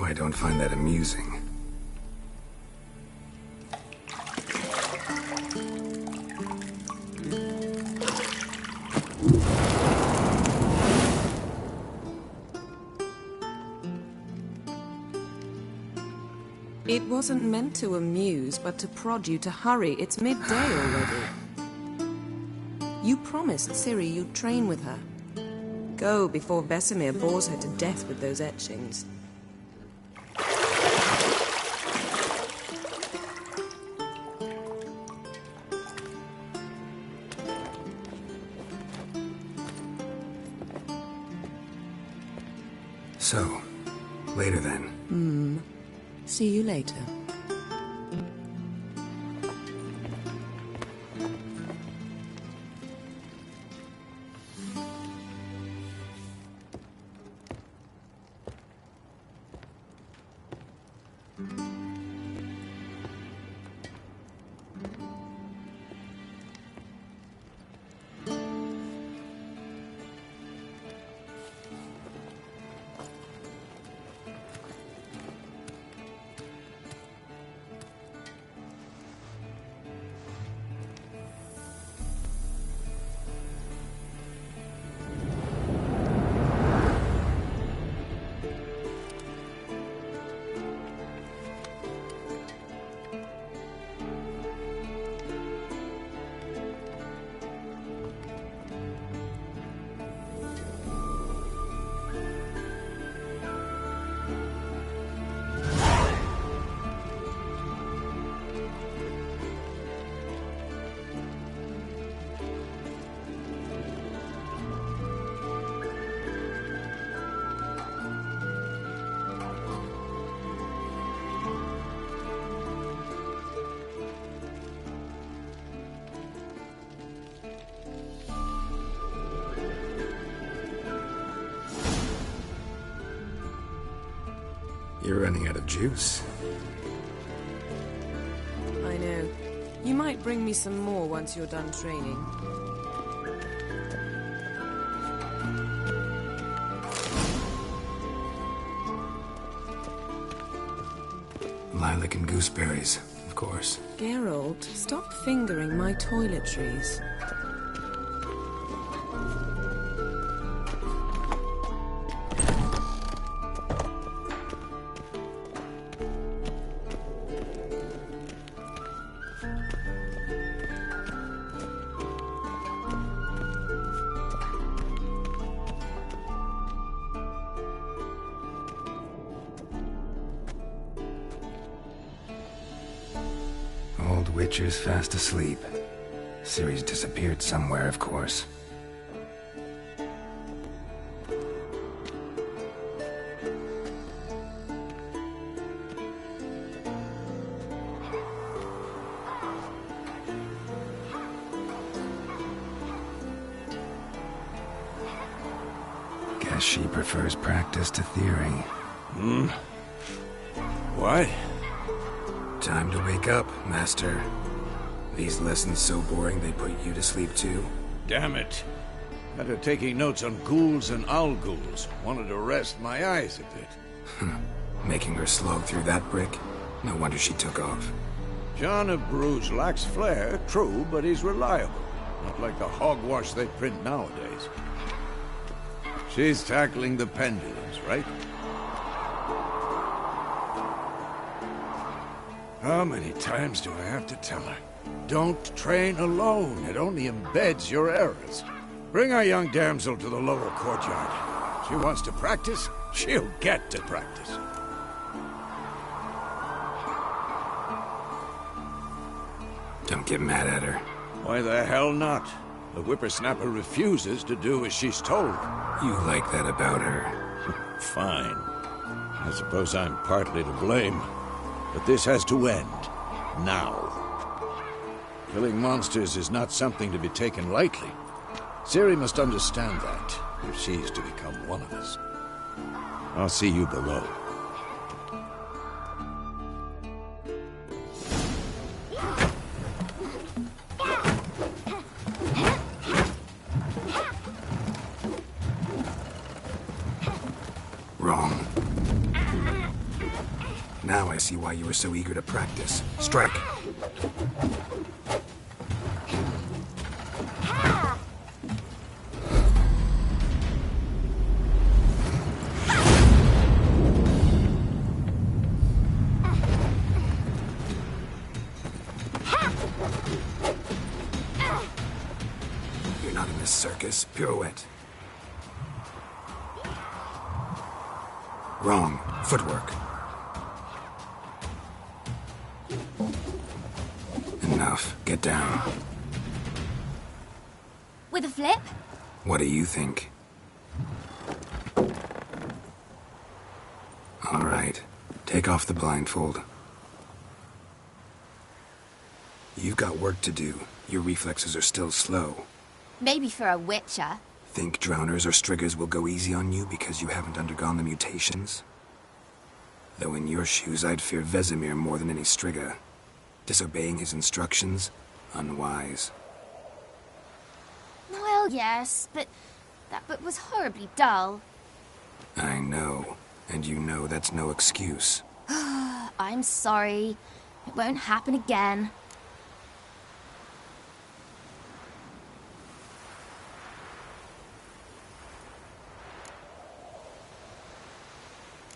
know I don't find that amusing. It wasn't meant to amuse, but to prod you to hurry. It's midday already. You promised Ciri you'd train with her. Go before Vesemir bores her to death with those etchings. So, later then. See you later. You're running out of juice. I know. You might bring me some more once you're done training. Lilac and gooseberries, of course. Geralt, stop fingering my toiletries. Old Witcher's fast asleep. Ciri's disappeared somewhere, of course. Guess she prefers practice to theory. What? Time to wake up, Master. These lessons so boring they put you to sleep too. Damn it. Had her taking notes on ghouls and owl ghouls. Wanted to rest my eyes a bit. Making her slog through that brick? No wonder she took off. John of Bruges lacks flair, true, but he's reliable. Not like the hogwash they print nowadays. She's tackling the pendulums, right? How many times do I have to tell her? Don't train alone. It only embeds your errors. Bring our young damsel to the lower courtyard. She wants to practice, she'll get to practice. Don't get mad at her. Why the hell not? The whippersnapper refuses to do as she's told. You like that about her. Fine. I suppose I'm partly to blame. But this has to end. Now. Killing monsters is not something to be taken lightly. Ciri must understand that, if she's to become one of us. I'll see you below. Wrong. see why you were so eager to practice. Strike! You're not in this circus. Pirouette. Wrong. Footwork. Enough. Get down. With a flip? What do you think? All right. Take off the blindfold. You've got work to do. Your reflexes are still slow. Maybe for a witcher. Think drowners or striggers will go easy on you because you haven't undergone the mutations? Though in your shoes, I'd fear Vesemir more than any strigger. Disobeying his instructions? Unwise. Well, yes, but that book was horribly dull. I know. And you know that's no excuse. I'm sorry. It won't happen again.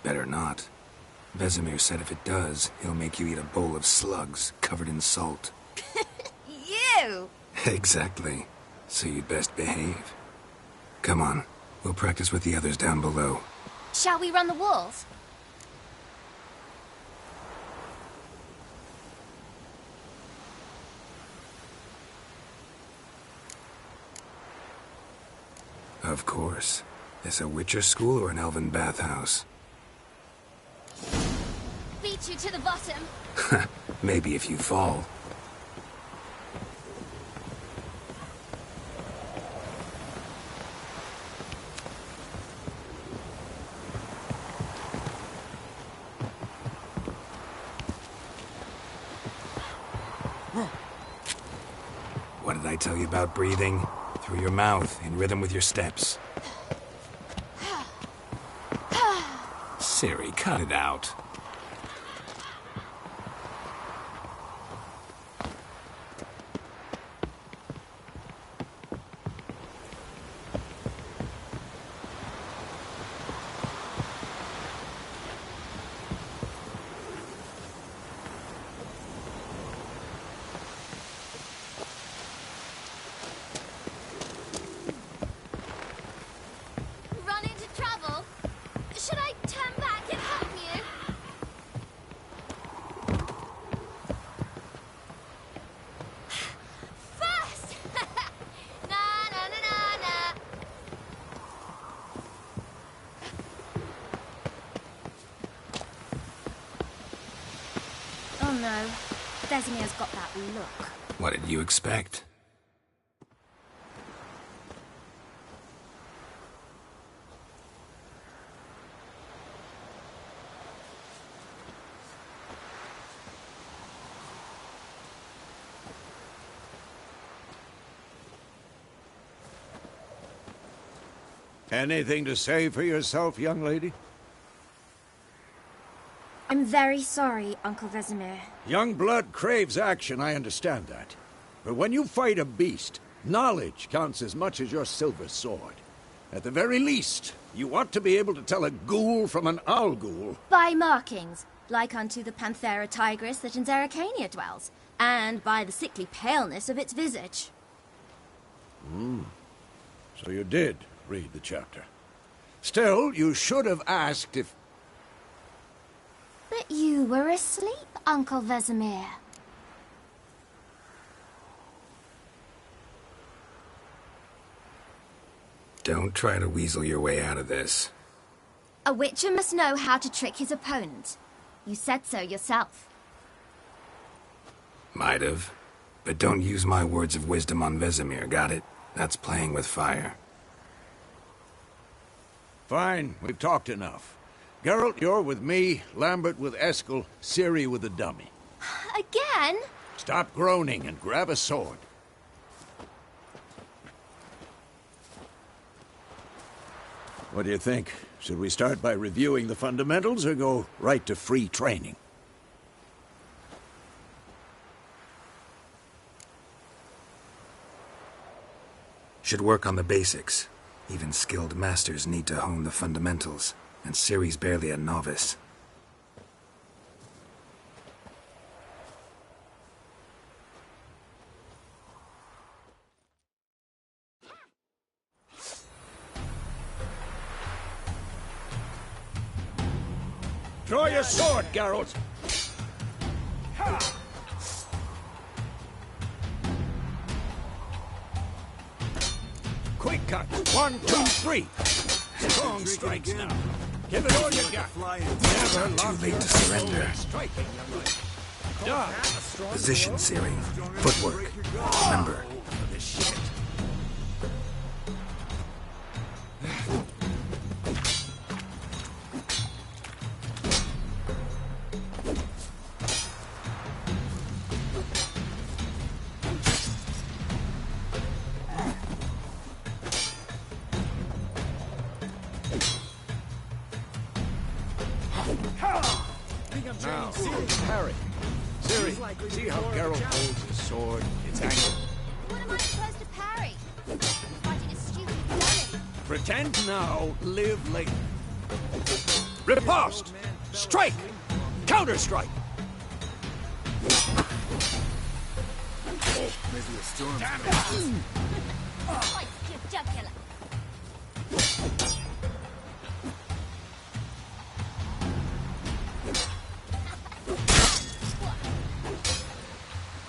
Better not. Vesemir said if it does, he'll make you eat a bowl of slugs covered in salt. You! Exactly. So you'd best behave. Come on. We'll practice with the others down below. Shall we run the walls? Of course. This a Witcher school or an elven bathhouse? Beat you to the bottom. Maybe if you fall. What did I tell you about breathing? Through your mouth, in rhythm with your steps. Siri, cut it out. Run into trouble? Should I turn back and help you? First! Na na na na na. Oh no, Vesemir's got that look. What did you expect? Anything to say for yourself, young lady? I'm very sorry, Uncle Vesemir. Young blood craves action, I understand that. But when you fight a beast, knowledge counts as much as your silver sword. At the very least, you ought to be able to tell a ghoul from an owl ghoul. By markings, like unto the Panthera tigris that in Zeracania dwells, and by the sickly paleness of its visage. So you did read the chapter. Still, you should have asked if... But you were asleep, Uncle Vesemir. Don't try to weasel your way out of this. A witcher must know how to trick his opponent. You said so yourself. Might have. But don't use my words of wisdom on Vesemir, got it? That's playing with fire. Fine, we've talked enough. Geralt, you're with me, Lambert with Eskel, Ciri with the dummy. Again? Stop groaning and grab a sword. What do you think? Should we start by reviewing the fundamentals or go right to free training? Should work on the basics. Even skilled masters need to hone the fundamentals, and Ciri's barely a novice. Draw your sword, Geralt! Quick cut! 1, 2, 3! Strong strikes now. Give it all you got. Never Too late to surrender. Striking, young lady. Position, Ciri. Footwork. Remember. This shit. Now, parry. Ciri, see how Geralt holds his sword? It's angled. What am I supposed to parry? I'm fighting a stupid dummy. Pretend now, live later. Riposte! Strike! Counter-strike! Maybe a storm. Slice your jugular.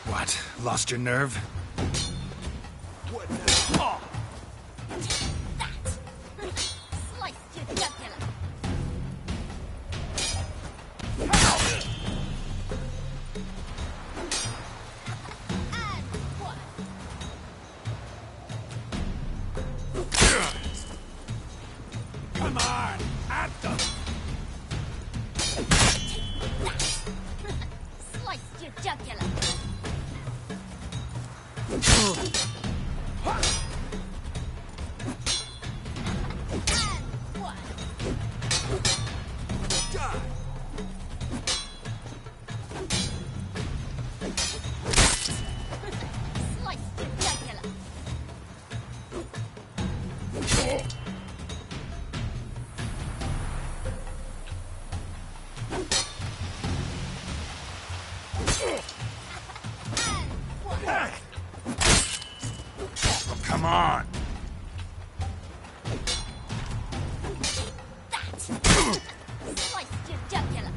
What? Lost your nerve? What now? Slice your jugular. And one. Come on! At them! Slice your jugular. And one. Die! Slice your jugular. And one. Come on! Slice your jugular.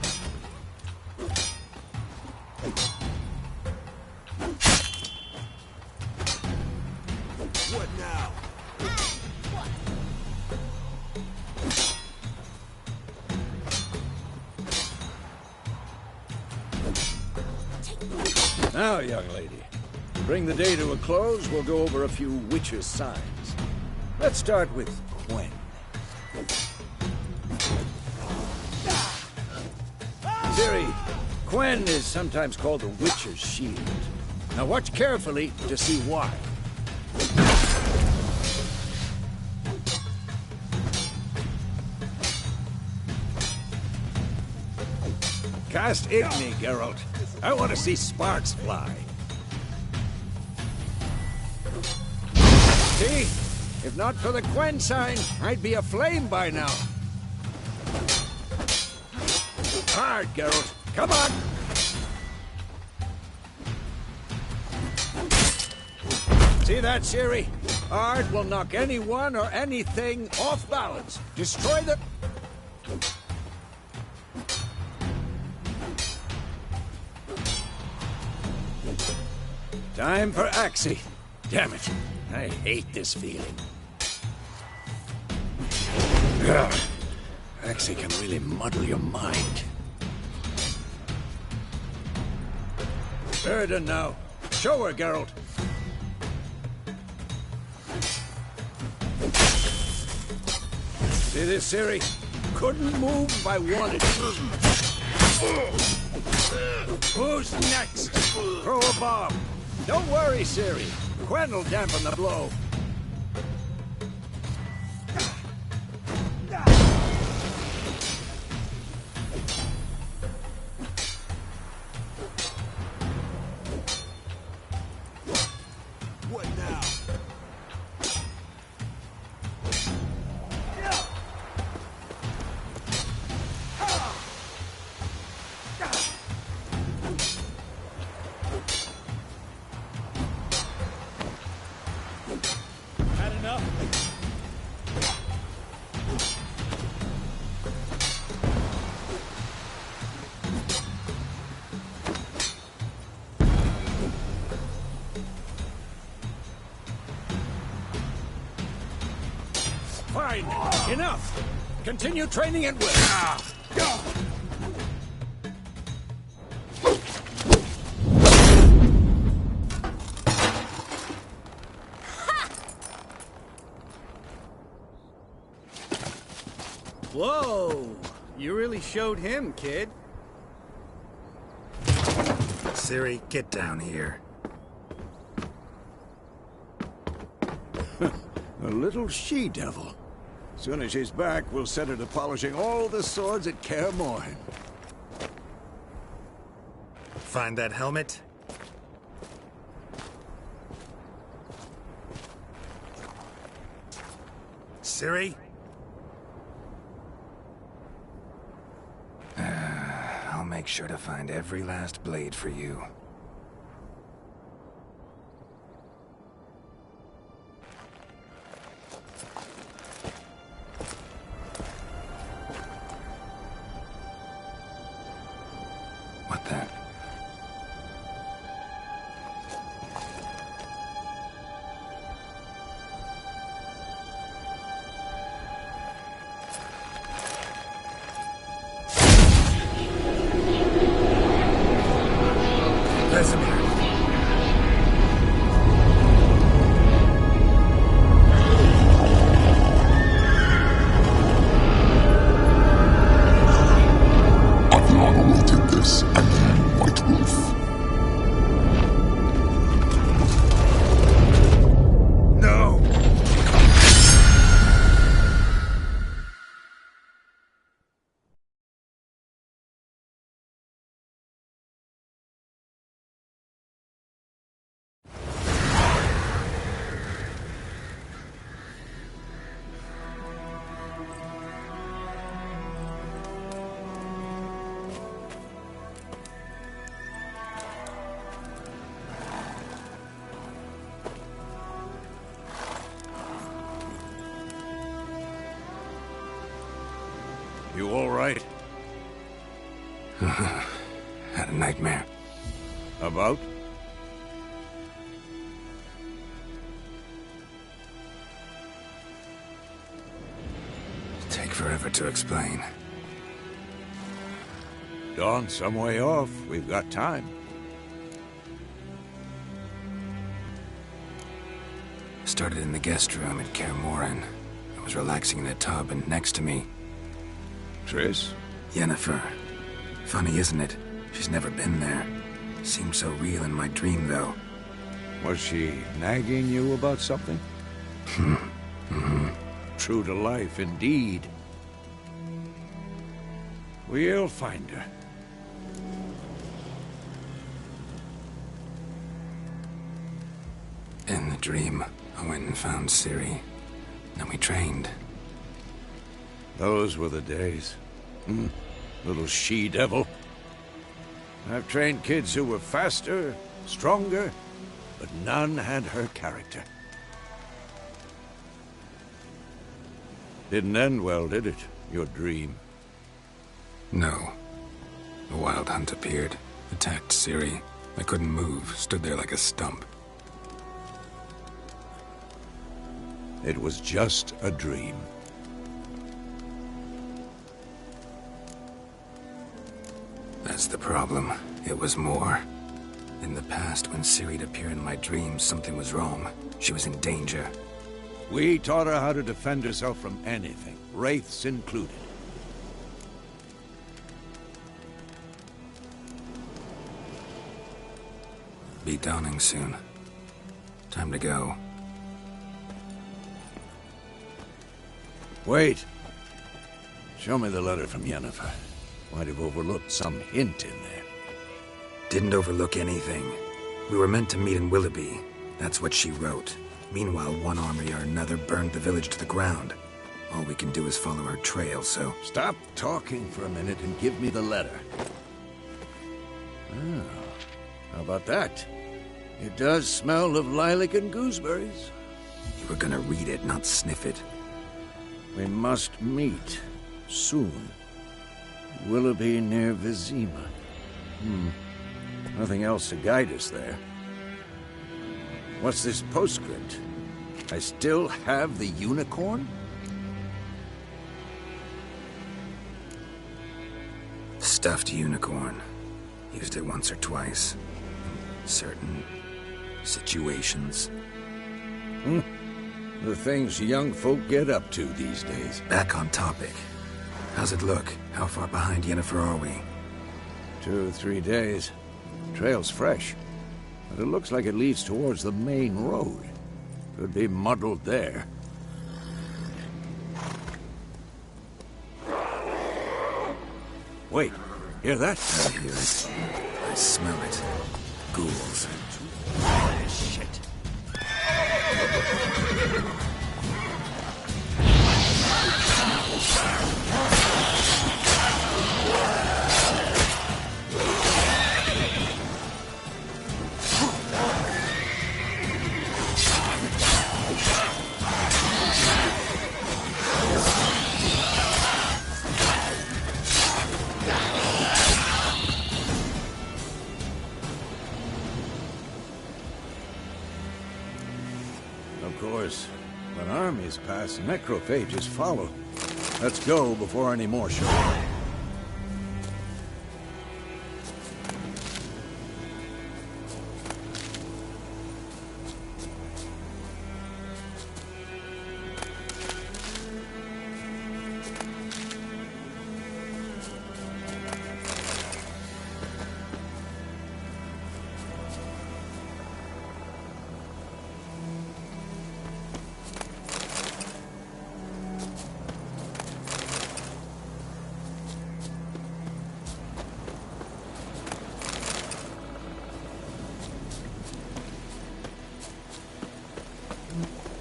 What now? And one. Now, young lady, to bring the day to a close, we'll go over a few witches' signs. Let's start with Quen. Ciri, Quen is sometimes called the Witcher's Shield. Now watch carefully to see why. Cast Igni, Geralt. I want to see sparks fly. See? If not for the Quen sign, I'd be aflame by now. Hard, Geralt. Come on! See that, Ciri? Ard will knock anyone or anything off balance. Destroy the... Time for Axie. Damn it. I hate this feeling. Ugh. Axie can really muddle your mind. Erden now. Show her, Geralt. See this, Ciri? Couldn't move if I wanted to. Who's next? Throw a bomb. Don't worry, Ciri. Quen will dampen the blow. What now? fine! Enough! Continue training at will! Whoa! You really showed him, kid. Ciri, get down here. A little she-devil. Soon as she's back, we'll set her to polishing all the swords at Kaer Morhen. Find that helmet? Ciri? I'll make sure to find every last blade for you. What the? Vesemir. Adriana will take this, and you, White Wolf. No! You all right? Had a nightmare. About? Take forever to explain. Dawn's some way off. We've got time. Started in the guest room at Kaer Morhen. I was relaxing in a tub, and next to me, Triss? Yennefer. Funny, isn't it? She's never been there. Seemed so real in my dream, though. Was she nagging you about something? True to life, indeed. We'll find her. In the dream, I went and found Ciri. Then we trained. Those were the days. Little she-devil. I've trained kids who were faster, stronger, but none had her character. Didn't end well, did it? Your dream? No. The Wild Hunt appeared, attacked Ciri. I couldn't move, stood there like a stump. It was just a dream. That's the problem. It was more. In the past, when Ciri'd appear in my dreams, something was wrong. She was in danger. We taught her how to defend herself from anything, wraiths included. Be dawning soon. Time to go. Wait. Show me the letter from Yennefer. Might have overlooked some hint in there. Didn't overlook anything. We were meant to meet in Willoughby. That's what she wrote. Meanwhile, one army or another burned the village to the ground. All we can do is follow her trail, so... Stop talking for a minute and give me the letter. Ah, how about that? It does smell of lilac and gooseberries. You were gonna read it, not sniff it. We must meet. Soon. Willoughby near Vizima. Nothing else to guide us there. What's this postscript? I still have the unicorn? stuffed unicorn. Used it once or twice. In certain situations. The things young folk get up to these days. Back on topic. How's it look? How far behind Yennefer are we? 2 or 3 days. Trail's fresh. But it looks like it leads towards the main road. Could be muddled there. Wait, hear that? I hear it. I smell it. Ghouls. Shit. Of course, when armies pass, necrophages follow. Let's go before any more show up.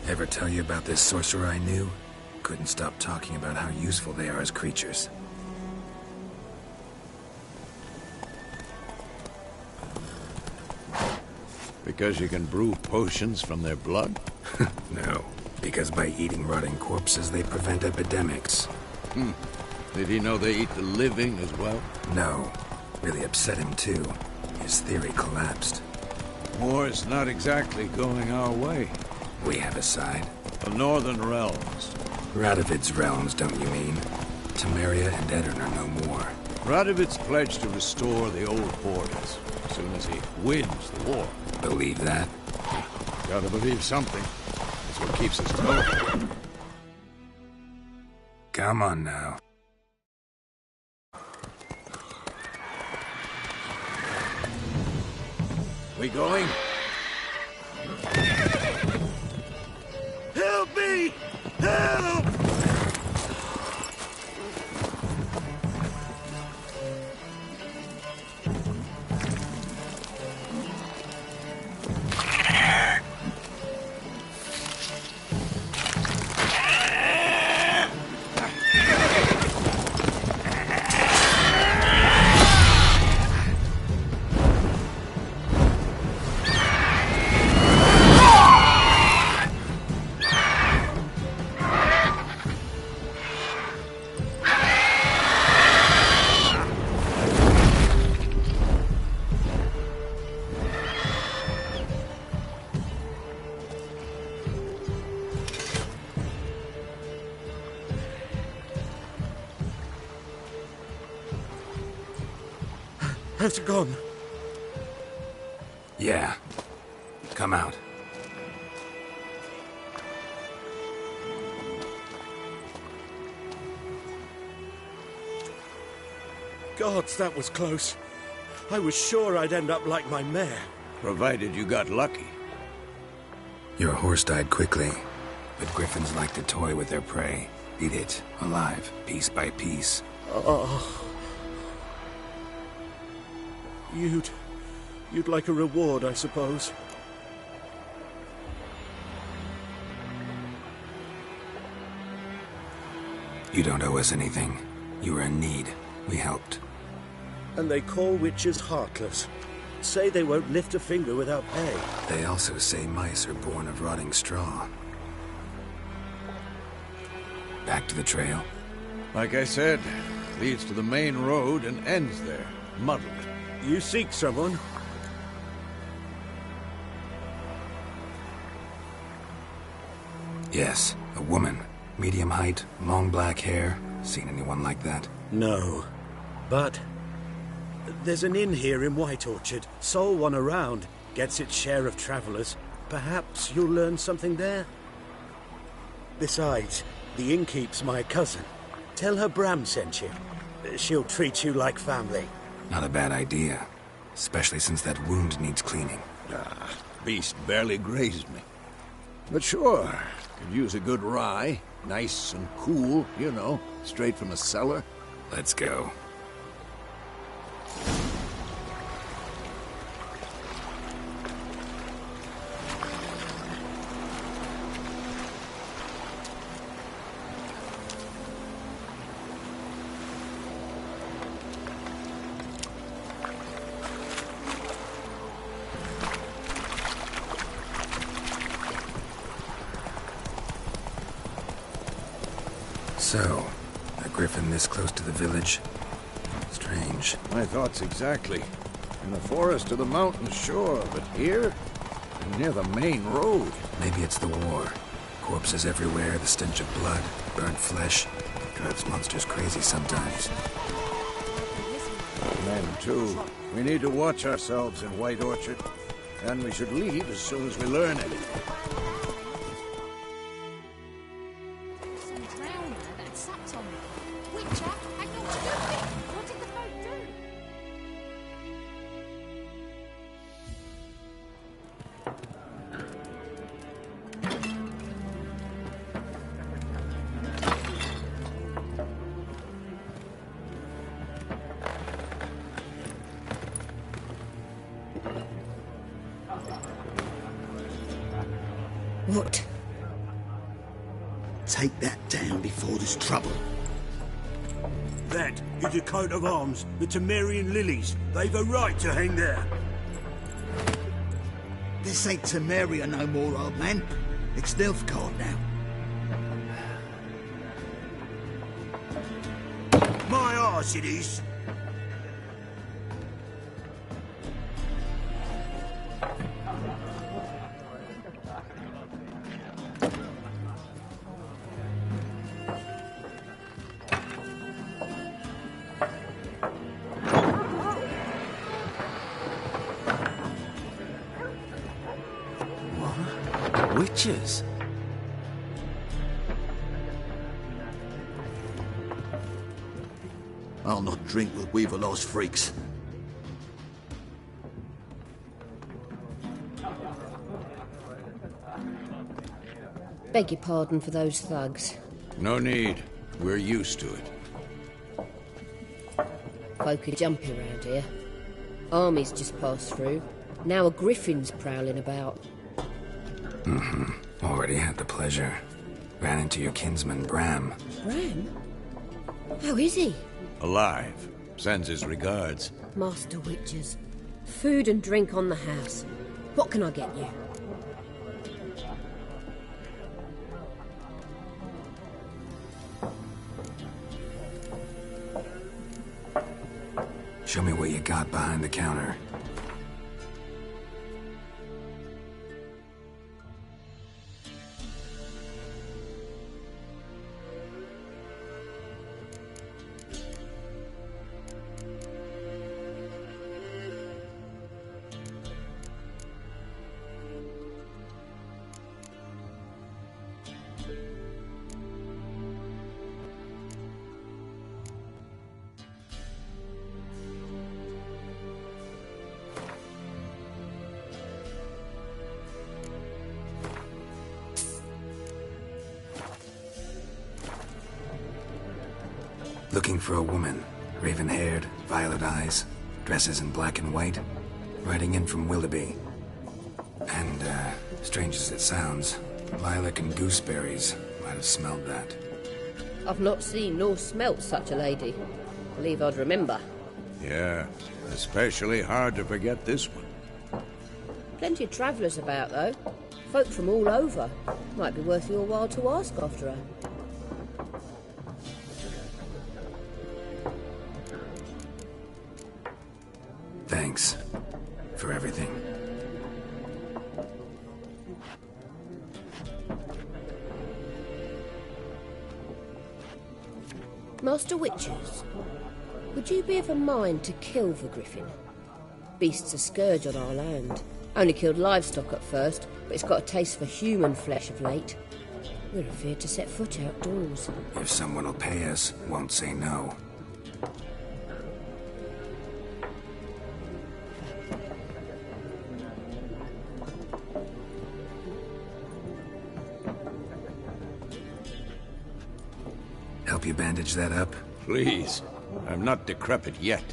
Ever tell you about this sorcerer I knew? Couldn't stop talking about how useful they are as creatures. Because you can brew potions from their blood? No, because by eating rotting corpses, they prevent epidemics. Did he know they eat the living as well? No, really upset him too. His theory collapsed. War's not exactly going our way. We have a side. The Northern Realms. Radovid's realms, don't you mean? Temeria and Edirn are no more. Radovid's pledged to restore the old borders as soon as he wins the war. Believe that? Gotta believe something. That's what keeps us going. Come on now. We going? Help me! Help! Has it gone? Yeah. Come out. Gods, that was close. I was sure I'd end up like my mare. Provided you got lucky. Your horse died quickly, but griffins like to toy with their prey. Eat it, alive, piece by piece. Oh. You'd like a reward, I suppose. You don't owe us anything. You were in need. We helped. And they call witches heartless. Say they won't lift a finger without pay. They also say mice are born of rotting straw. Back to the trail. Like I said, leads to the main road and ends there, muddled. You seek someone? Yes, a woman. Medium height, long black hair. Seen anyone like that? No. But There's an inn here in White Orchard. Sole one around. Gets its share of travellers. Perhaps you'll learn something there? Besides, the innkeep's my cousin. Tell her Bram sent you. She'll treat you like family. Not a bad idea. Especially since that wound needs cleaning. Beast barely grazed me. But sure, could use a good rye. Nice and cool, you know, straight from a cellar. Let's go. So, a griffin this close to the village? Strange. My thoughts exactly. In the forest or the mountains, sure, but here? Near the main road. Maybe it's the war. Corpses everywhere, the stench of blood, burnt flesh. Drives monsters crazy sometimes. Men, too. We need to watch ourselves in White Orchard. And we should leave as soon as we learn anything. What? Take that down before there's trouble. That is a coat of arms, the Temerian lilies. They've a right to hang there. This ain't Temeria no more, old man. It's Nilfgaard now. My arse it is. Witches? I'll not drink with Weaverlaw's freaks. Beg your pardon for those thugs. No need. We're used to it. Folk are jumpy around here. Armies just passed through. Now a griffin's prowling about. Already had the pleasure. Ran into your kinsman, Bram. Bram? How is he? Alive. Sends his regards. Master Witches. Food and drink on the house. What can I get you? Show me what you got behind the counter. Looking for a woman. Raven-haired, violet eyes, dresses in black and white. Riding in from Willoughby. And, strange as it sounds, lilac and gooseberries. Might have smelled that. I've not seen nor smelt such a lady. Believe I'd remember. Yeah, especially hard to forget this one. Plenty of travellers about, though. Folk from all over. Might be worth your while to ask after her. Thanks for everything. Master Witches? Would you be of a mind to kill the griffin? Beast's a scourge on our land. Only killed livestock at first, but it's got a taste for human flesh of late. We're afraid to set foot outdoors. If someone will pay us, won't say no. Help you bandage that up? Please. I'm not decrepit yet.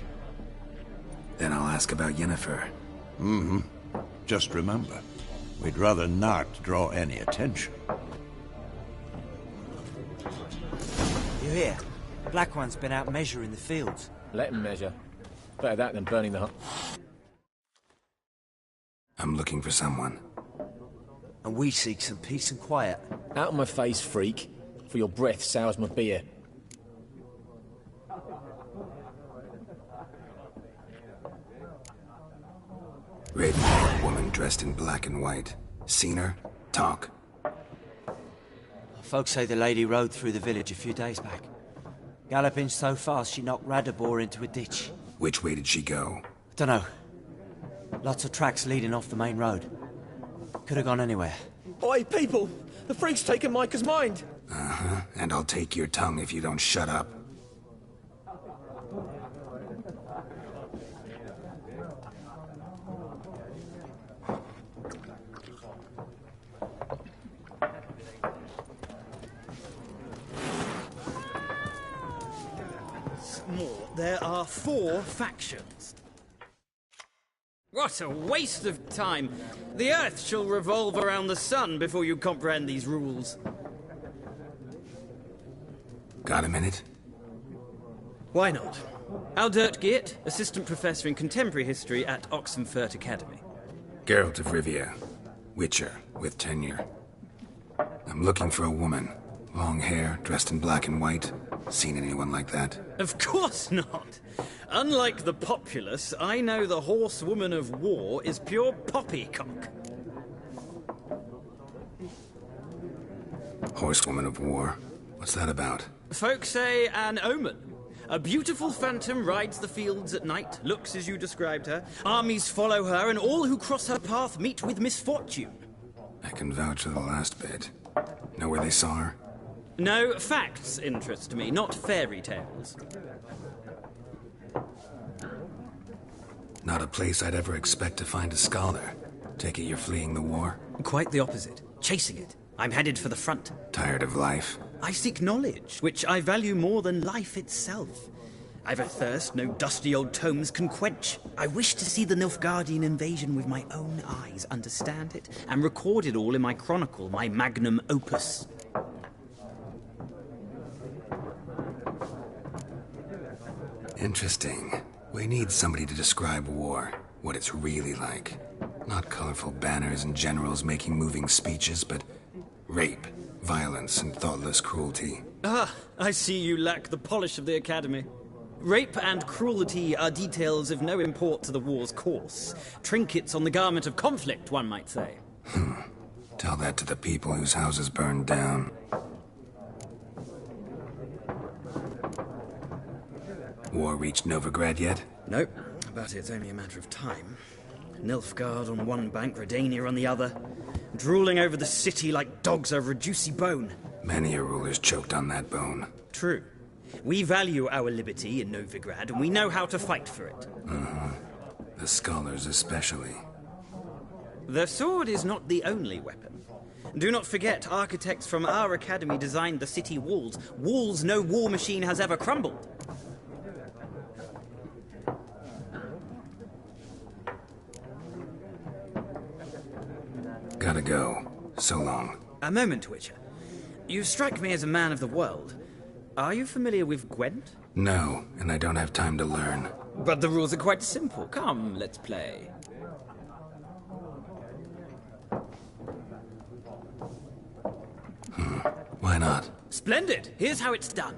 Then I'll ask about Yennefer. Mm-hmm. Just remember, we'd rather not draw any attention. You hear? Black One's been out measuring the fields. Let him measure. Better that than burning the hut. I'm looking for someone. And we seek some peace and quiet. Out of my face, freak. For your breath sours my beer. Red-haired woman dressed in black and white. Seen her? Talk. Folks say the lady rode through the village a few days back. Galloping so fast she knocked Radabor into a ditch. Which way did she go? Dunno. Lots of tracks leading off the main road. Could have gone anywhere. Oi, people! The freak's taken Micah's mind! Uh-huh. And I'll take your tongue if you don't shut up. More, there are 4 factions. What a waste of time! The Earth shall revolve around the sun before you comprehend these rules. Got a minute? Why not? Aldert Geert, Assistant Professor in Contemporary History at Oxenfurt Academy. Geralt of Rivia. Witcher, with tenure. I'm looking for a woman. Long hair, dressed in black and white. Seen anyone like that? Of course not! Unlike the populace, I know the horsewoman of war is pure poppycock. Horsewoman of war? What's that about? Folk say an omen. A beautiful phantom rides the fields at night, looks as you described her. Armies follow her, and all who cross her path meet with misfortune. I can vouch for the last bit. Know where they saw her? No, facts interest me, not fairy tales. Not a place I'd ever expect to find a scholar. Take it you're fleeing the war? Quite the opposite. Chasing it. I'm headed for the front. Tired of life? I seek knowledge, which I value more than life itself. I've a thirst no dusty old tomes can quench. I wish to see the Nilfgaardian invasion with my own eyes, understand it, and record it all in my chronicle, my magnum opus. Interesting. We need somebody to describe war, what it's really like. Not colorful banners and generals making moving speeches, but rape, violence, and thoughtless cruelty. Ah, I see you lack the polish of the Academy. Rape and cruelty are details of no import to the war's course. Trinkets on the garment of conflict, one might say. Tell that to the people whose houses burned down. War reached Novigrad yet? Nope, but it's only a matter of time. Nilfgaard on one bank, Redania on the other, drooling over the city like dogs over a juicy bone. Many a ruler's choked on that bone. True. We value our liberty in Novigrad, and we know how to fight for it. The scholars especially. The sword is not the only weapon. Do not forget, architects from our academy designed the city walls. Walls no war machine has ever crumbled. Gotta go. So long. A moment, Witcher. You strike me as a man of the world. Are you familiar with Gwent? No, and I don't have time to learn. But the rules are quite simple. Come, let's play. Why not? Splendid! Here's how it's done.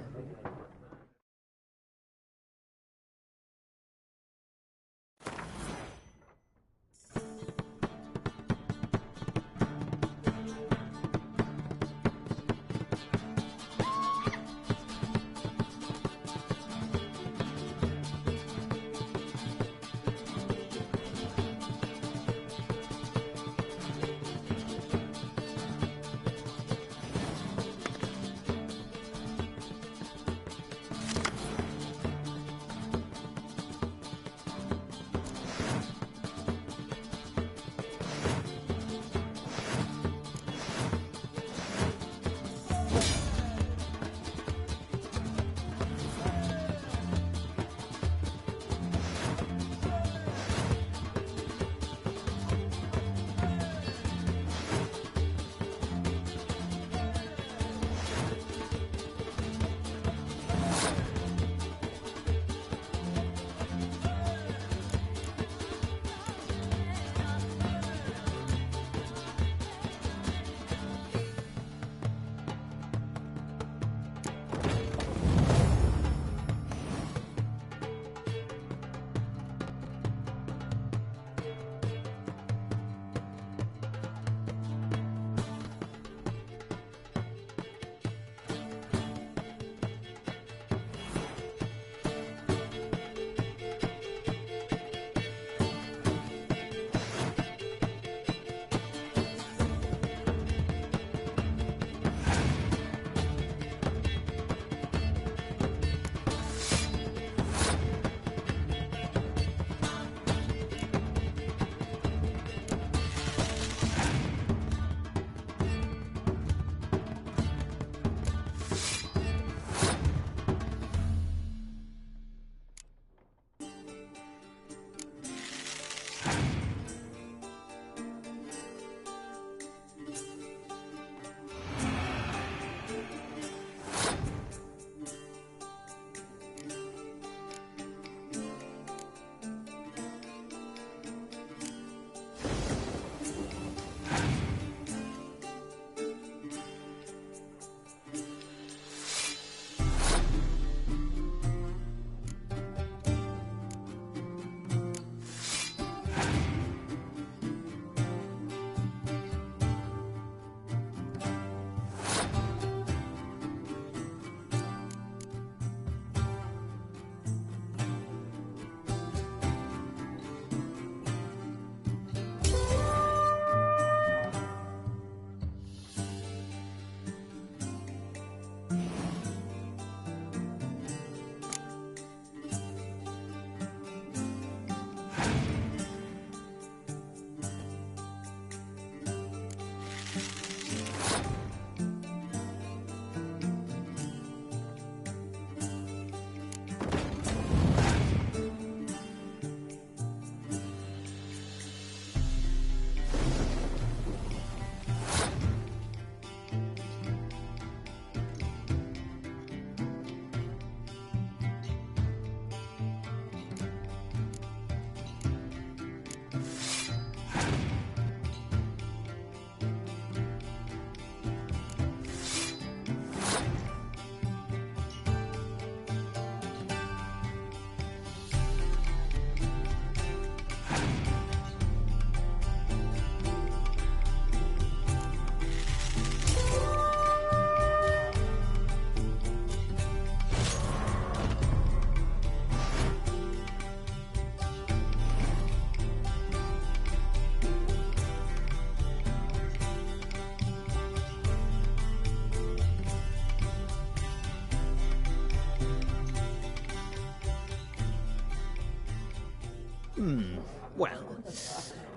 Well,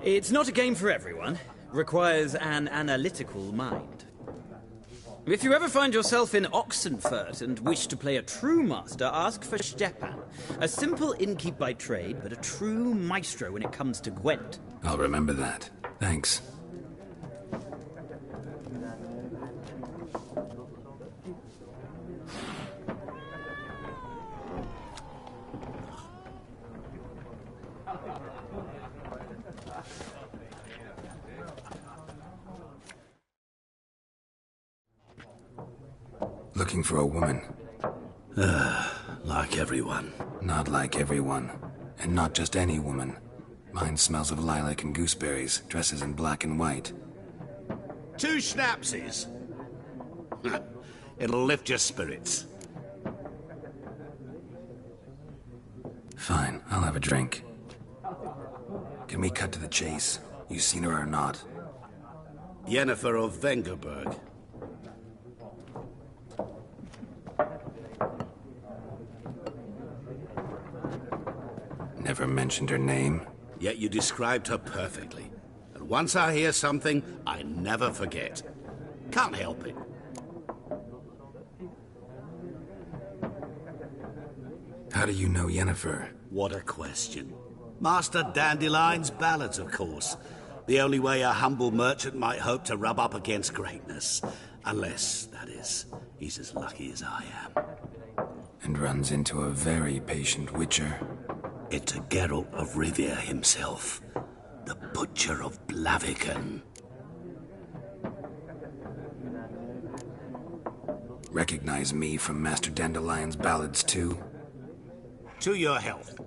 it's not a game for everyone. Requires an analytical mind. If you ever find yourself in Oxenfurt and wish to play a true master, ask for Stepan. A simple innkeep by trade, but a true maestro when it comes to Gwent. I'll remember that. Thanks. Looking for a woman. Like everyone. Not like everyone. And not just any woman. Mine smells of lilac and gooseberries, dresses in black and white. 2 schnapsies. It'll lift your spirits. Fine, I'll have a drink. Can we cut to the chase? You seen her or not? Yennefer of Vengerberg. Never mentioned her name. Yet you described her perfectly. And once I hear something, I never forget. Can't help it. How do you know Yennefer? What a question. Master Dandelion's ballads, of course. The only way a humble merchant might hope to rub up against greatness. Unless, that is, he's as lucky as I am. And runs into a very patient witcher. It's a Geralt of Rivia himself. The Butcher of Blaviken. Recognize me from Master Dandelion's ballads, too? To your health.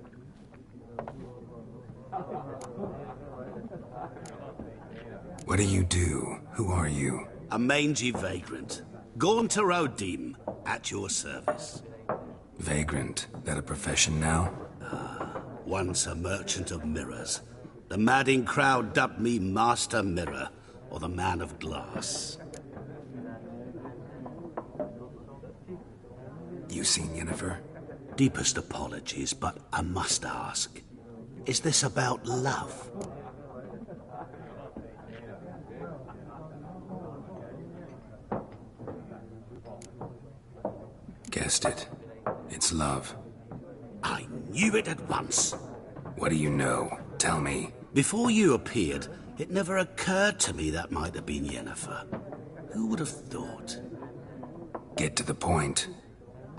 What do you do? Who are you? A mangy vagrant. Gaunter Odim, at your service. Vagrant? That a profession now? Once a merchant of mirrors. The madding crowd dubbed me Master Mirror, or the Man of Glass. You seen Yennefer? Deepest apologies, but I must ask. Is this about love? Guessed it. It's love. I knew it at once. What do you know? Tell me. Before you appeared, it never occurred to me that might have been Yennefer. Who would have thought? Get to the point.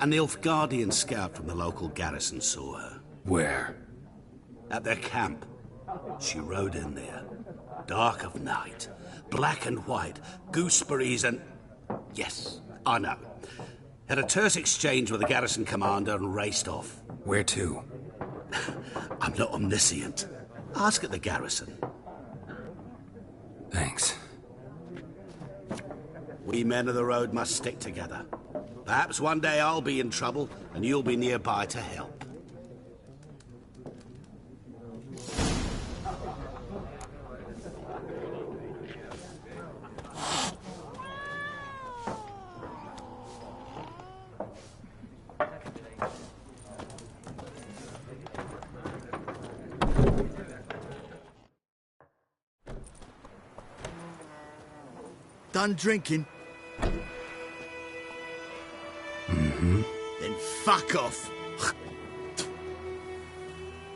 An Nilfgaardian scout from the local garrison saw her. Where? At their camp. She rode in there. Dark of night. Black and white. Gooseberries and... Yes, I know. Had a terse exchange with the garrison commander and raced off. Where to? I'm not omniscient. Ask at the garrison. Thanks. We men of the road must stick together. Perhaps one day I'll be in trouble and you'll be nearby to help. Done drinking? Mm-hmm. Then fuck off.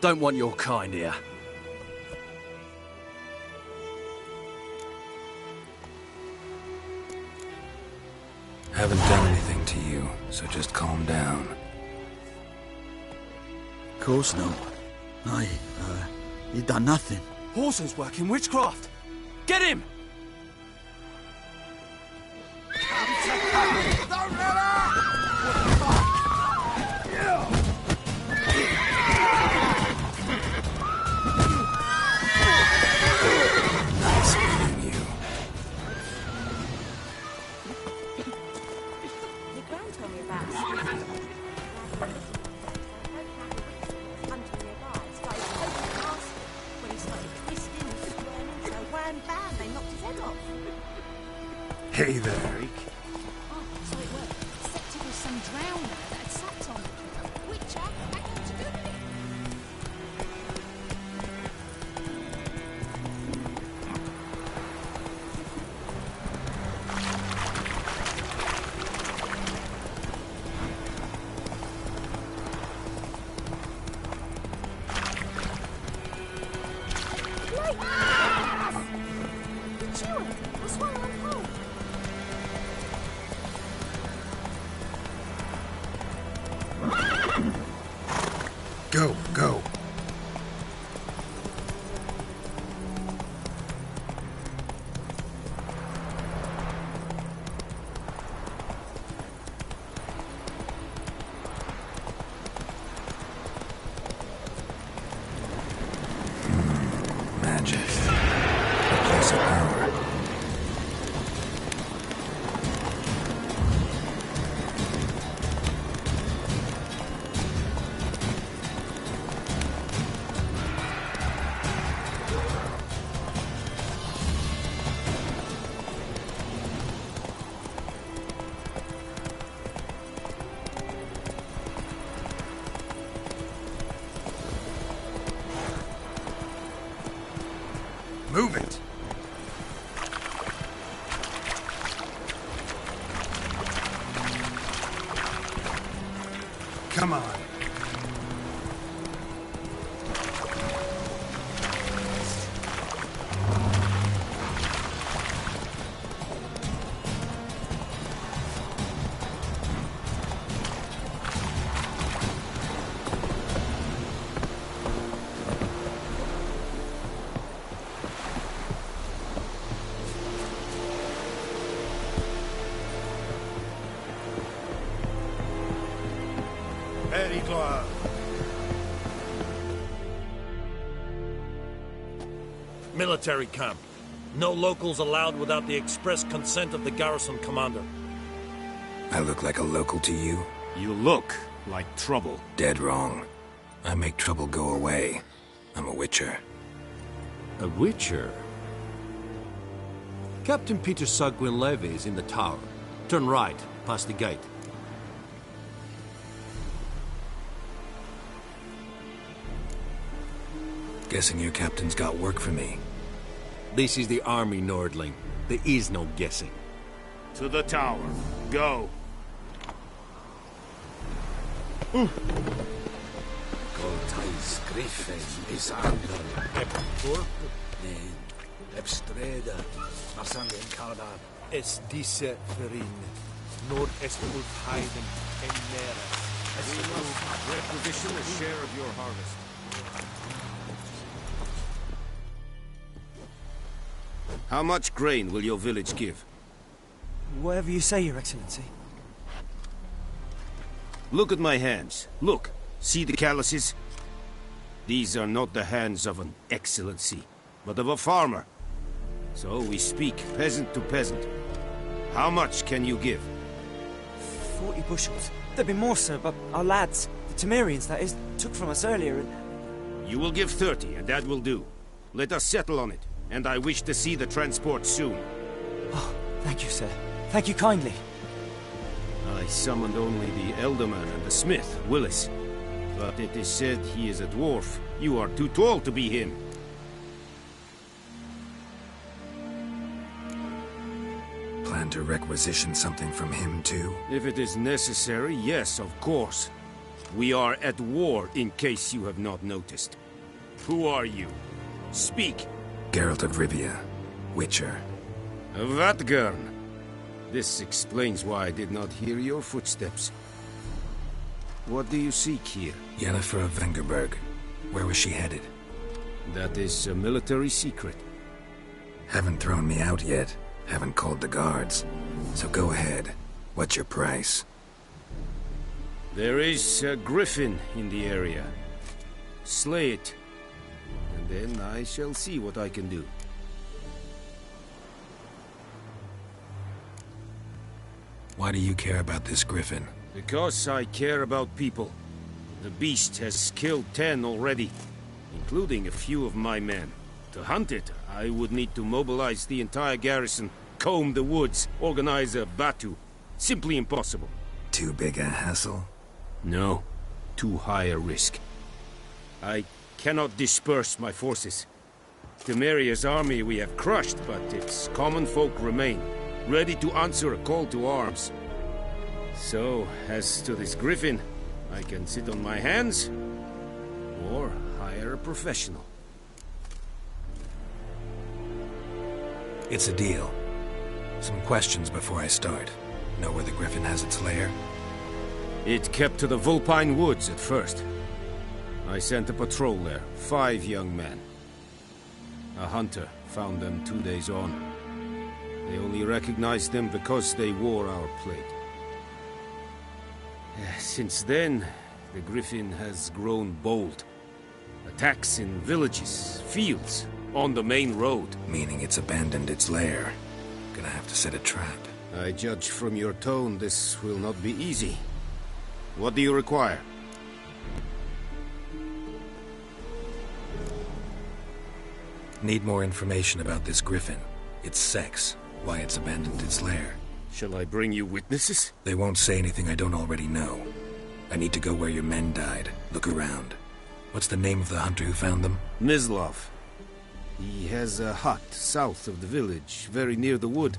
Don't want your kind here. Haven't done anything to you, so just calm down. Of course not. You done nothing. Horson's working witchcraft. Get him! Nice meeting you. Your gran told me about hunting nearby. Started poking past when he started twisting and squirming, so wham bam, they knocked his head off. Hey there. Oh, so it worked. Except it was some drowner that had sat on it. Witcher, hang on to do it. Sure, that's why I'm home. Go, go. Magic. A place of power. Move it! Come on. Very glad. Military camp. No locals allowed without the express consent of the garrison commander. I look like a local to you? You look like trouble. Dead wrong. I make trouble go away. I'm a witcher. A witcher? Captain Peter Sagwin Levy is in the tower. Turn right, past the gate. Guessing your captain's got work for me. This is the army, Nordling. There is no guessing. To the tower. Go. Coltais Griffin is under Epcorp, Epstreda, Marsang en Cardar. Es disse verin, nord est Ulfheiden en Nera. We must requisition a share of your harvest. How much grain will your village give? Whatever you say, Your Excellency. Look at my hands. Look. See the calluses? These are not the hands of an excellency, but of a farmer. So we speak peasant to peasant. How much can you give? 40 bushels. There'd be more, sir, but our lads, the Temerians, that is, took from us earlier and... You will give 30, and that will do. Let us settle on it, and I wish to see the transport soon. Oh, thank you, sir. Thank you kindly. I summoned only the Elderman and the smith, Willis. But it is said he is a dwarf. You are too tall to be him. Plan to requisition something from him, too? If it is necessary, yes, of course. We are at war, in case you have not noticed. Who are you? Speak. Geralt of Rivia, Witcher. Vatgern. This explains why I did not hear your footsteps. What do you seek here? Yennefer of Vengerberg. Where was she headed? That is a military secret. Haven't thrown me out yet. Haven't called the guards. So go ahead. What's your price? There is a griffin in the area. Slay it. And then I shall see what I can do. Why do you care about this griffin? Because I care about people. The beast has killed 10 already, including a few of my men. To hunt it, I would need to mobilize the entire garrison, comb the woods, organize a batu. Simply impossible. Too big a hassle? No. Too high a risk. I cannot disperse my forces. Temeria's army we have crushed, but its common folk remain, ready to answer a call to arms. So, as to this griffin, I can sit on my hands, or hire a professional. It's a deal. Some questions before I start. Know where the Griffin has its lair? It kept to the Vulpine Woods at first. I sent a patrol there, 5 young men. A hunter found them 2 days on. They only recognized them because they wore our plate. Since then, the Griffin has grown bold. Attacks in villages, fields, on the main road. Meaning it's abandoned its lair. Gonna have to set a trap. I judge from your tone this will not be easy. What do you require? Need more information about this Griffin. Its sex, why it's abandoned its lair. Shall I bring you witnesses? They won't say anything I don't already know. I need to go where your men died. Look around. What's the name of the hunter who found them? Mislav. He has a hut south of the village, very near the wood.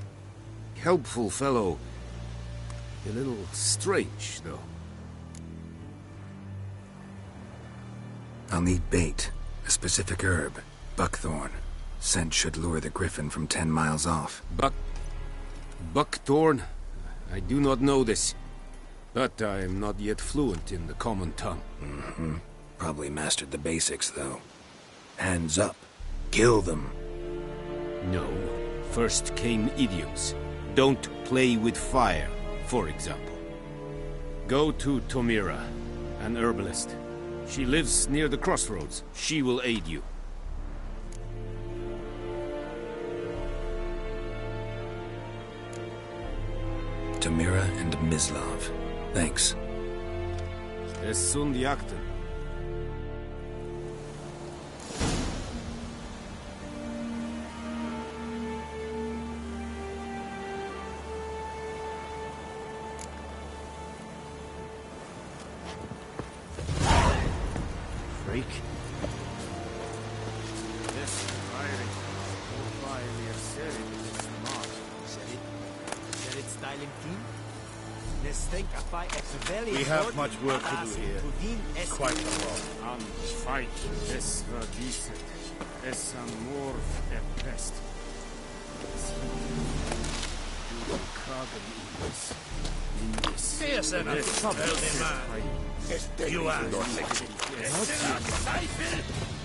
Helpful fellow. A little strange, though. I'll need bait. A specific herb. Buckthorn. Scent should lure the Griffin from 10 miles off. Buckthorn? I do not know this. But I am not yet fluent in the common tongue. Mm-hmm. Probably mastered the basics, though. Hands up. Kill them. No. First came idioms. Don't play with fire, for example. Go to Tomira, an herbalist. She lives near the crossroads. She will aid you. Tomira and Mislav. Thanks. Es sunt jakten. Freak. We have much work to do here. Quite a lot. Am fight es verdicet. Es amor pest.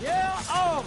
Yeah, oh!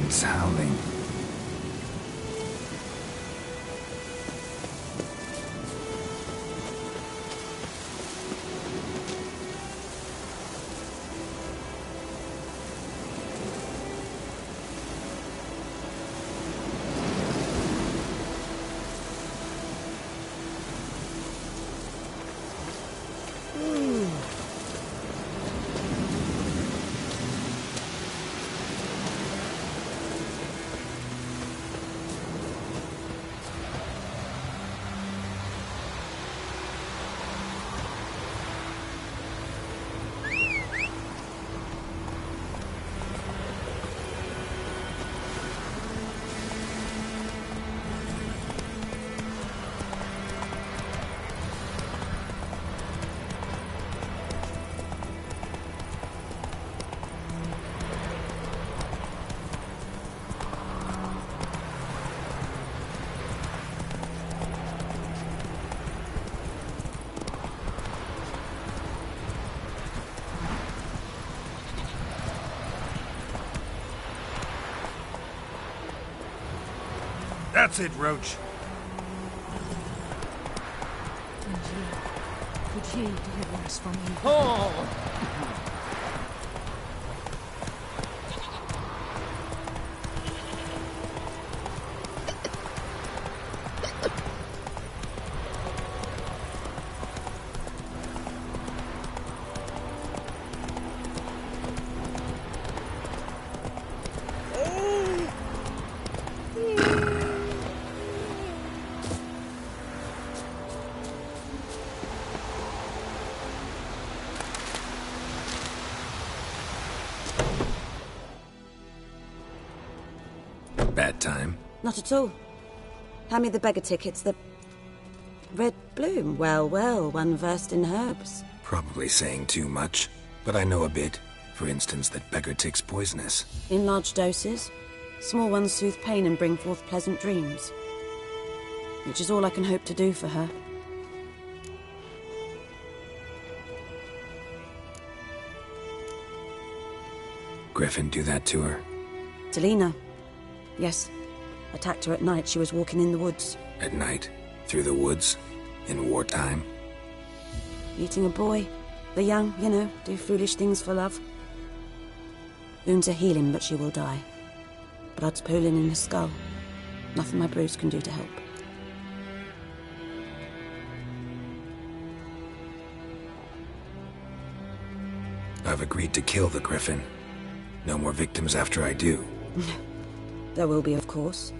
He's howling. That's it, Roach. Could ye deliver us from evil? Oh! Bad time? Not at all. Hand me the beggar tickets, the... Red bloom. Well, well, one versed in herbs. Probably saying too much, but I know a bit. For instance, that beggar tick's poisonous. In large doses. Small ones soothe pain and bring forth pleasant dreams. Which is all I can hope to do for her. Griffin do that to her? To Lena. Yes. Attacked her at night. She was walking in the woods. At night? Through the woods? In wartime? Eating a boy. The young, you know, do foolish things for love. Wounds are healing, but she will die. Blood's pooling in her skull. Nothing my bruise can do to help. I've agreed to kill the Griffin. No more victims after I do. There will be, of course.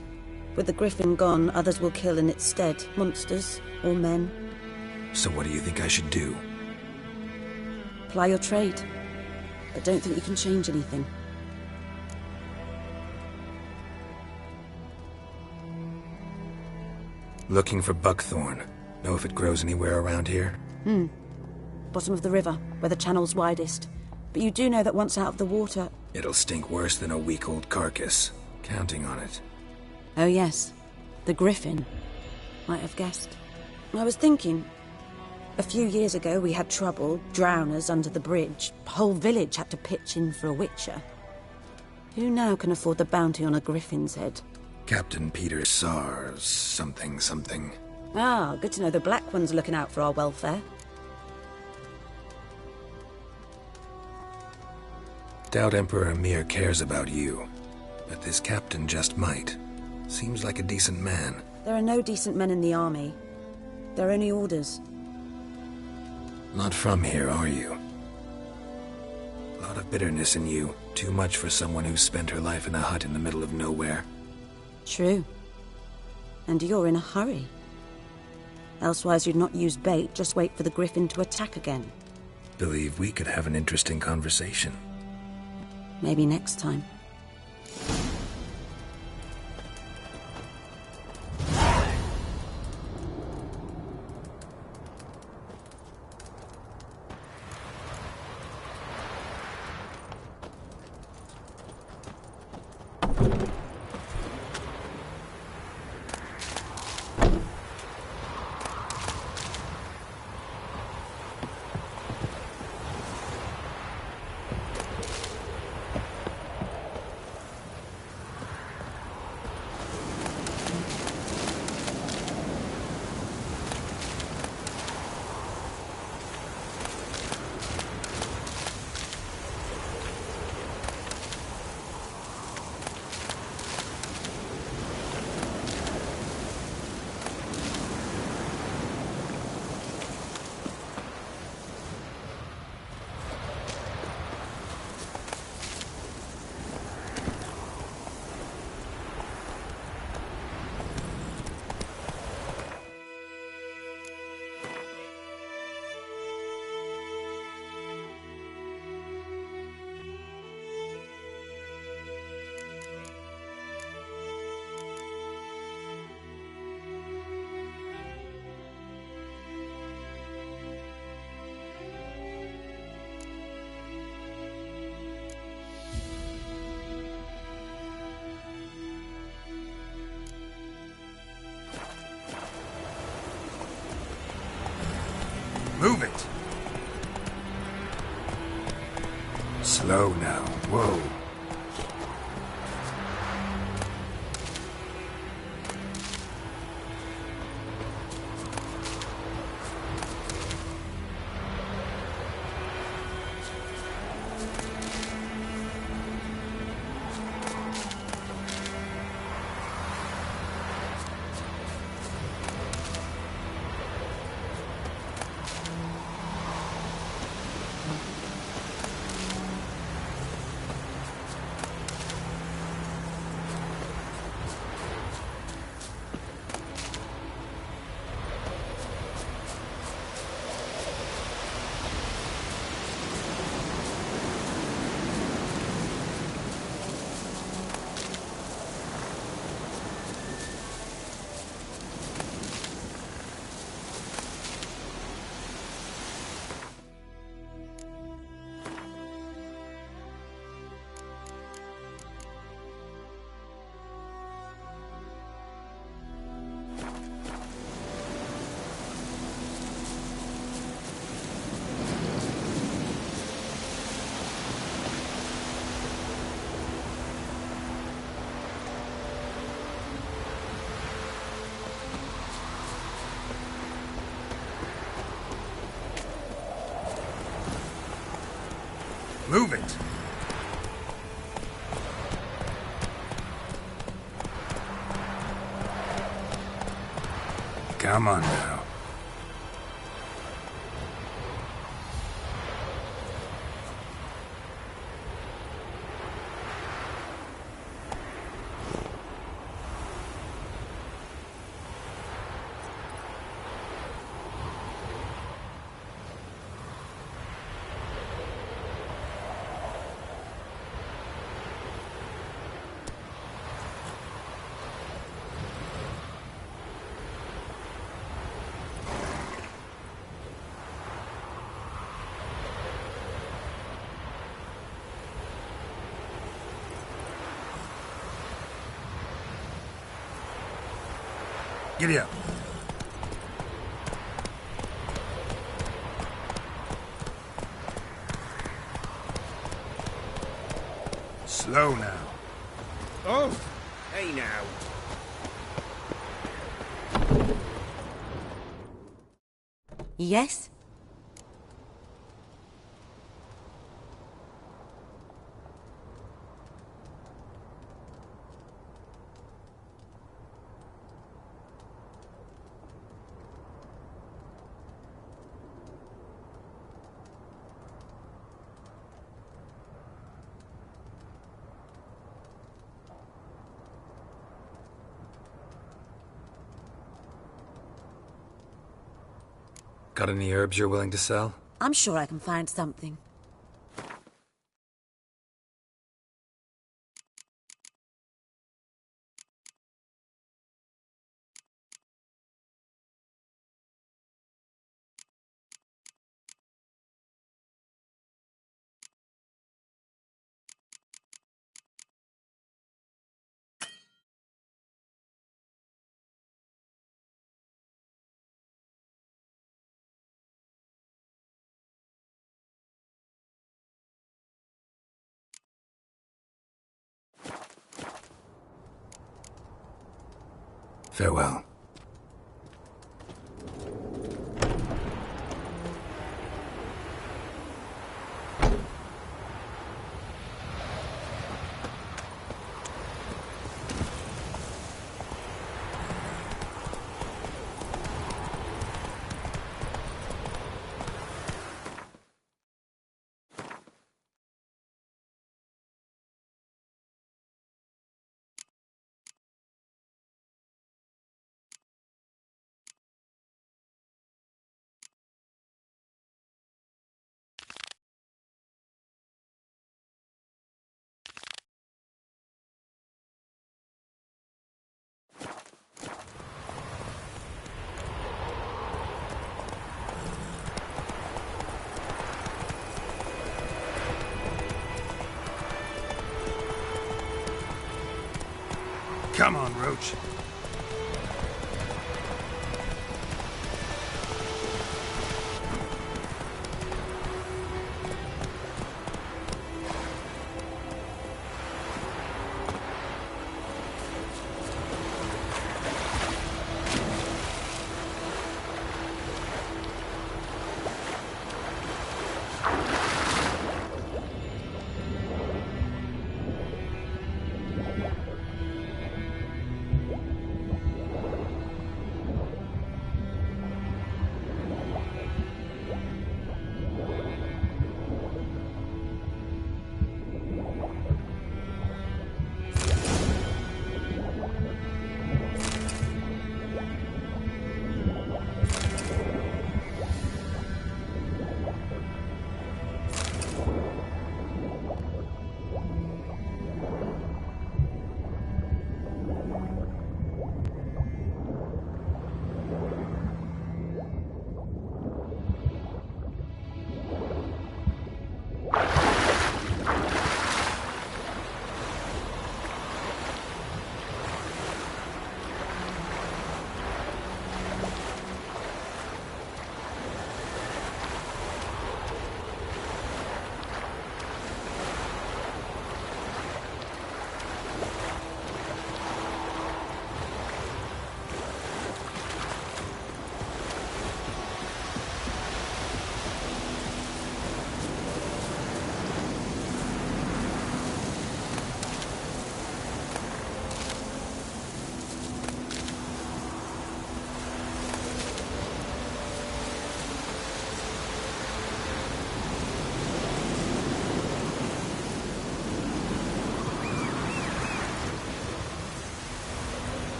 With the Griffin gone, others will kill in its stead. Monsters, or men. So what do you think I should do? Ply your trade. But don't think you can change anything. Looking for buckthorn. Know if it grows anywhere around here? Bottom of the river, where the channel's widest. But you do know that once out of the water... It'll stink worse than a week-old carcass. Counting on it. Oh yes, the Griffin. Might have guessed. I was thinking... A few years ago we had trouble, drowners under the bridge. Whole village had to pitch in for a witcher. Who now can afford the bounty on a Griffin's head? Captain Peter Sars, something. Ah, good to know the Black One's looking out for our welfare. Doubt Emperor Emir cares about you. But this captain just might. Seems like a decent man. There are no decent men in the army. They're only orders. Not from here, are you? A lot of bitterness in you. Too much for someone who spent her life in a hut in the middle of nowhere. True. And you're in a hurry. Elsewise you'd not use bait, just wait for the Griffin to attack again. Believe we could have an interesting conversation. Maybe next time. Move it! Slow now. Whoa. Move it! Come on now. Giddy up. Slow now. Oh, hey now. Yes? Got any herbs you're willing to sell? I'm sure I can find something. Farewell. Come on, Roach.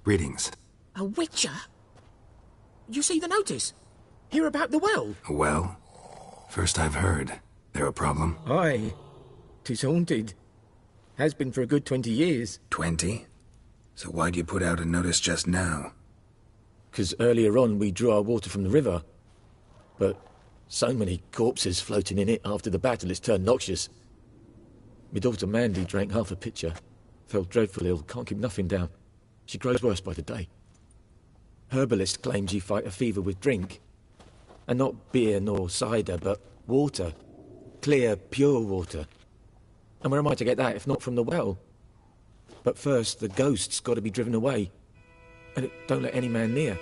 Greetings. A witcher? You see the notice? Hear about the well? A well? First I've heard. There a problem? Aye. 'Tis haunted. Has been for a good 20 years. 20? So why'd you put out a notice just now? 'Cause earlier on we drew our water from the river. But so many corpses floating in it after the battle it's turned noxious. My daughter Mandy drank half a pitcher. Fell dreadful ill, can't keep nothing down. She grows worse by the day. Herbalist claims you fight a fever with drink. And not beer nor cider, but water. Clear, pure water. And where am I to get that if not from the well? But first, the ghost's got to be driven away. And it don't let any man near.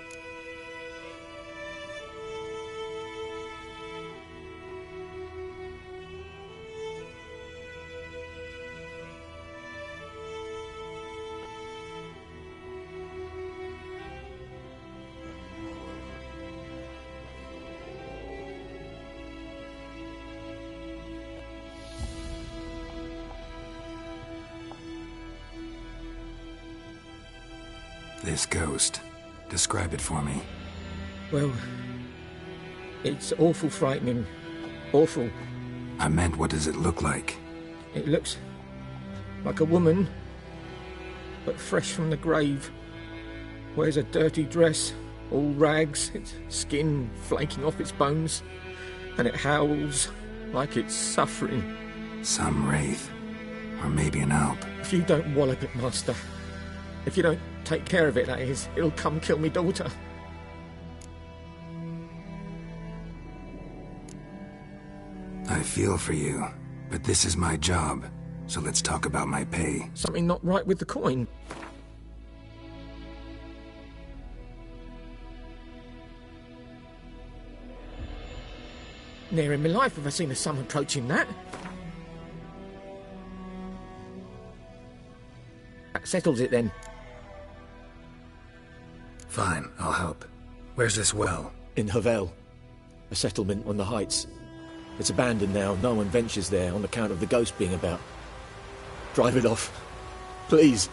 This ghost. Describe it for me. Well, it's awful frightening. Awful. I meant, what does it look like? It looks like a woman, but fresh from the grave. Wears a dirty dress, all rags, its skin flaking off its bones, and it howls like it's suffering. Some wraith. Or maybe an alp. If you don't wallop it, Master, if you don't take care of it, that is, it'll come kill me daughter. I feel for you, but this is my job, so let's talk about my pay. Something not right with the coin. Never in my life have I seen a sum approaching that. That settles it then. Fine, I'll help. Where's this well? In Havel, a settlement on the heights. It's abandoned now, no one ventures there on account of the ghost being about. Drive it off, please.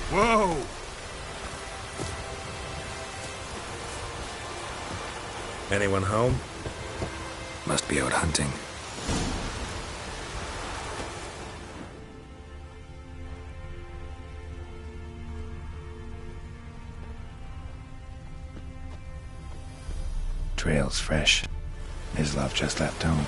Whoa! Anyone home? Must be out hunting. Trail's fresh. Islov just left home.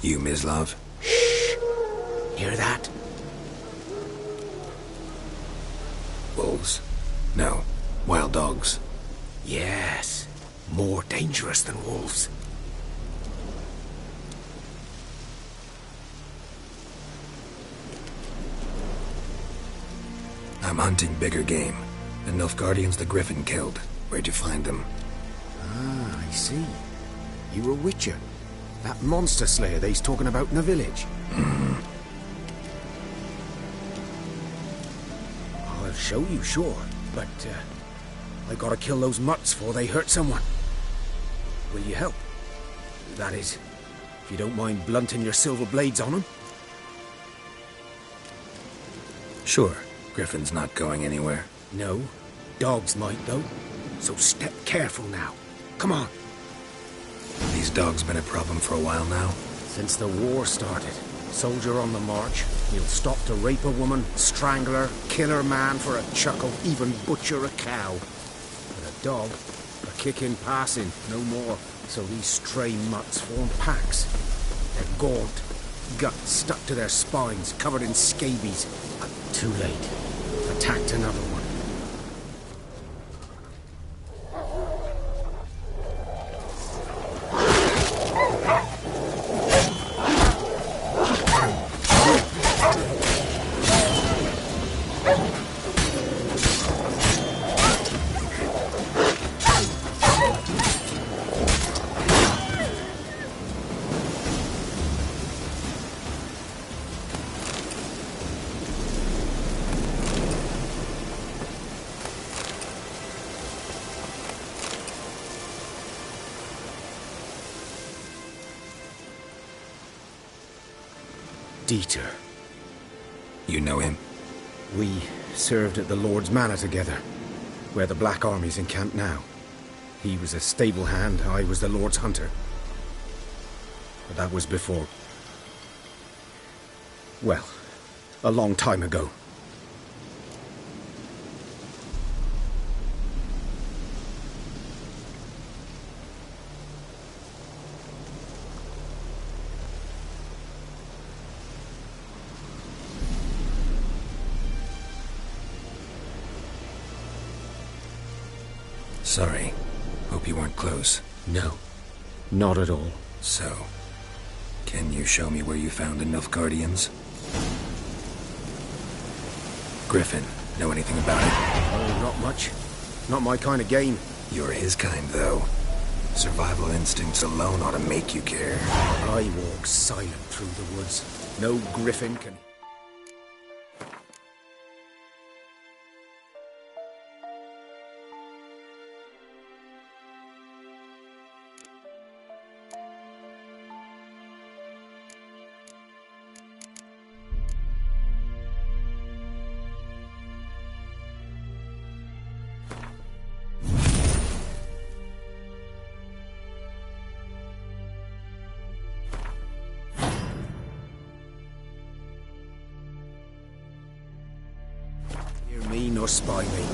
You, Mislav? Shh! Hear that? Wolves? No. Wild dogs. Yes. More dangerous than wolves. I'm hunting bigger game. The Nilfgaardians the Griffin killed. Where'd you find them? Ah, I see. You were Witcher. That monster slayer they's talking about in the village. I'll show you, sure. But, I gotta kill those mutts before they hurt someone. Will you help? That is, if you don't mind blunting your silver blades on them. Sure. Griffin's not going anywhere. No. Dogs might, though. So step careful now. Come on. These dogs been a problem for a while now? Since the war started. Soldier on the march. He'll stop to rape a woman, strangle her, kill her man for a chuckle, even butcher a cow. But a dog, a kick in passing, no more. So these stray mutts form packs. They're gaunt, guts stuck to their spines, covered in scabies. But too late. Attacked another one. Dieter. You know him? We served at the Lord's Manor together, where the Black Army's encamped now. He was a stable hand, I was the Lord's hunter. But that was before... well, a long time ago. Sorry. Hope you weren't close. No. Not at all. So, can you show me where you found the Nilfgaardians? Griffin, know anything about it? Oh, not much. Not my kind of game. You're his kind, though. Survival instincts alone ought to make you care. I walk silent through the woods. No Griffin can... me nor spy me.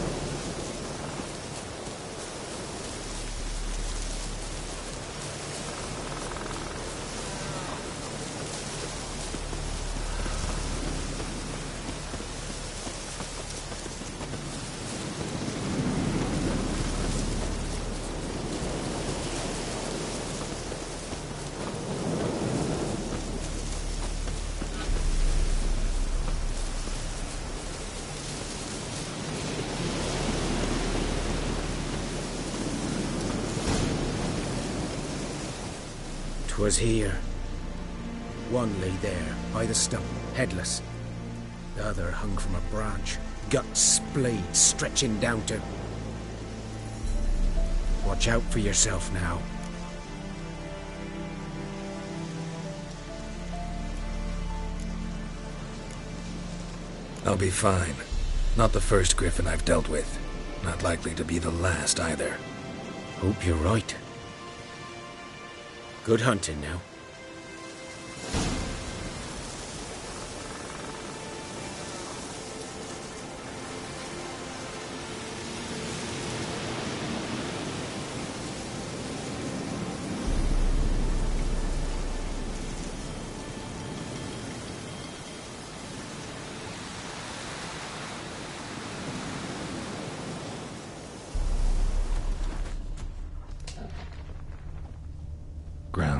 Was here. One lay there, by the stump, headless. The other hung from a branch, guts splayed, stretching down to... Watch out for yourself now. I'll be fine. Not the first Griffin I've dealt with. Not likely to be the last either. Hope you're right. Good hunting now.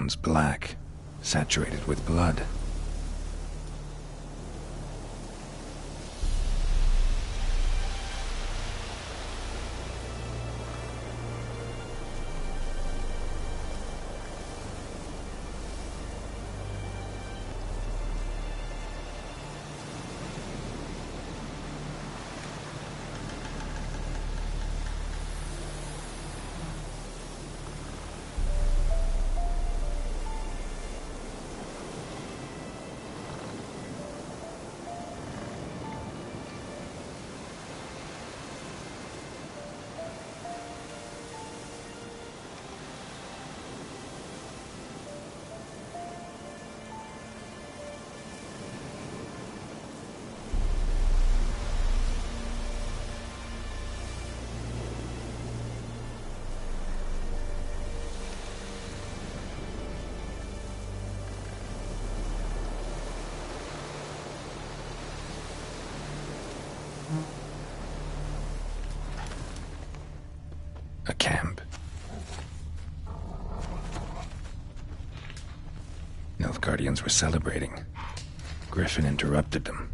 bones black, saturated with blood. A camp. Nilfgaardians were celebrating. Griffin interrupted them.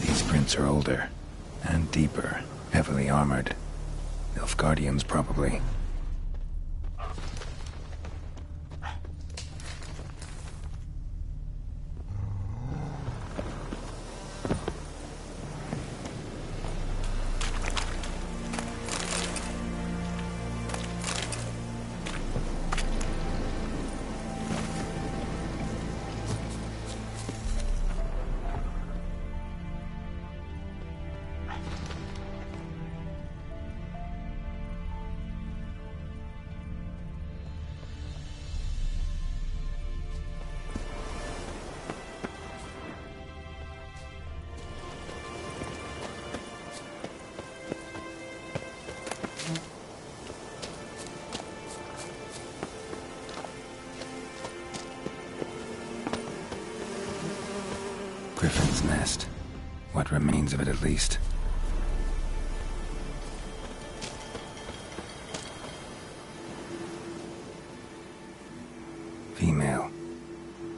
These prints are older and deeper, heavily armored. Nilfgaardians, probably. Griffin's nest. What remains of it, at least. Female.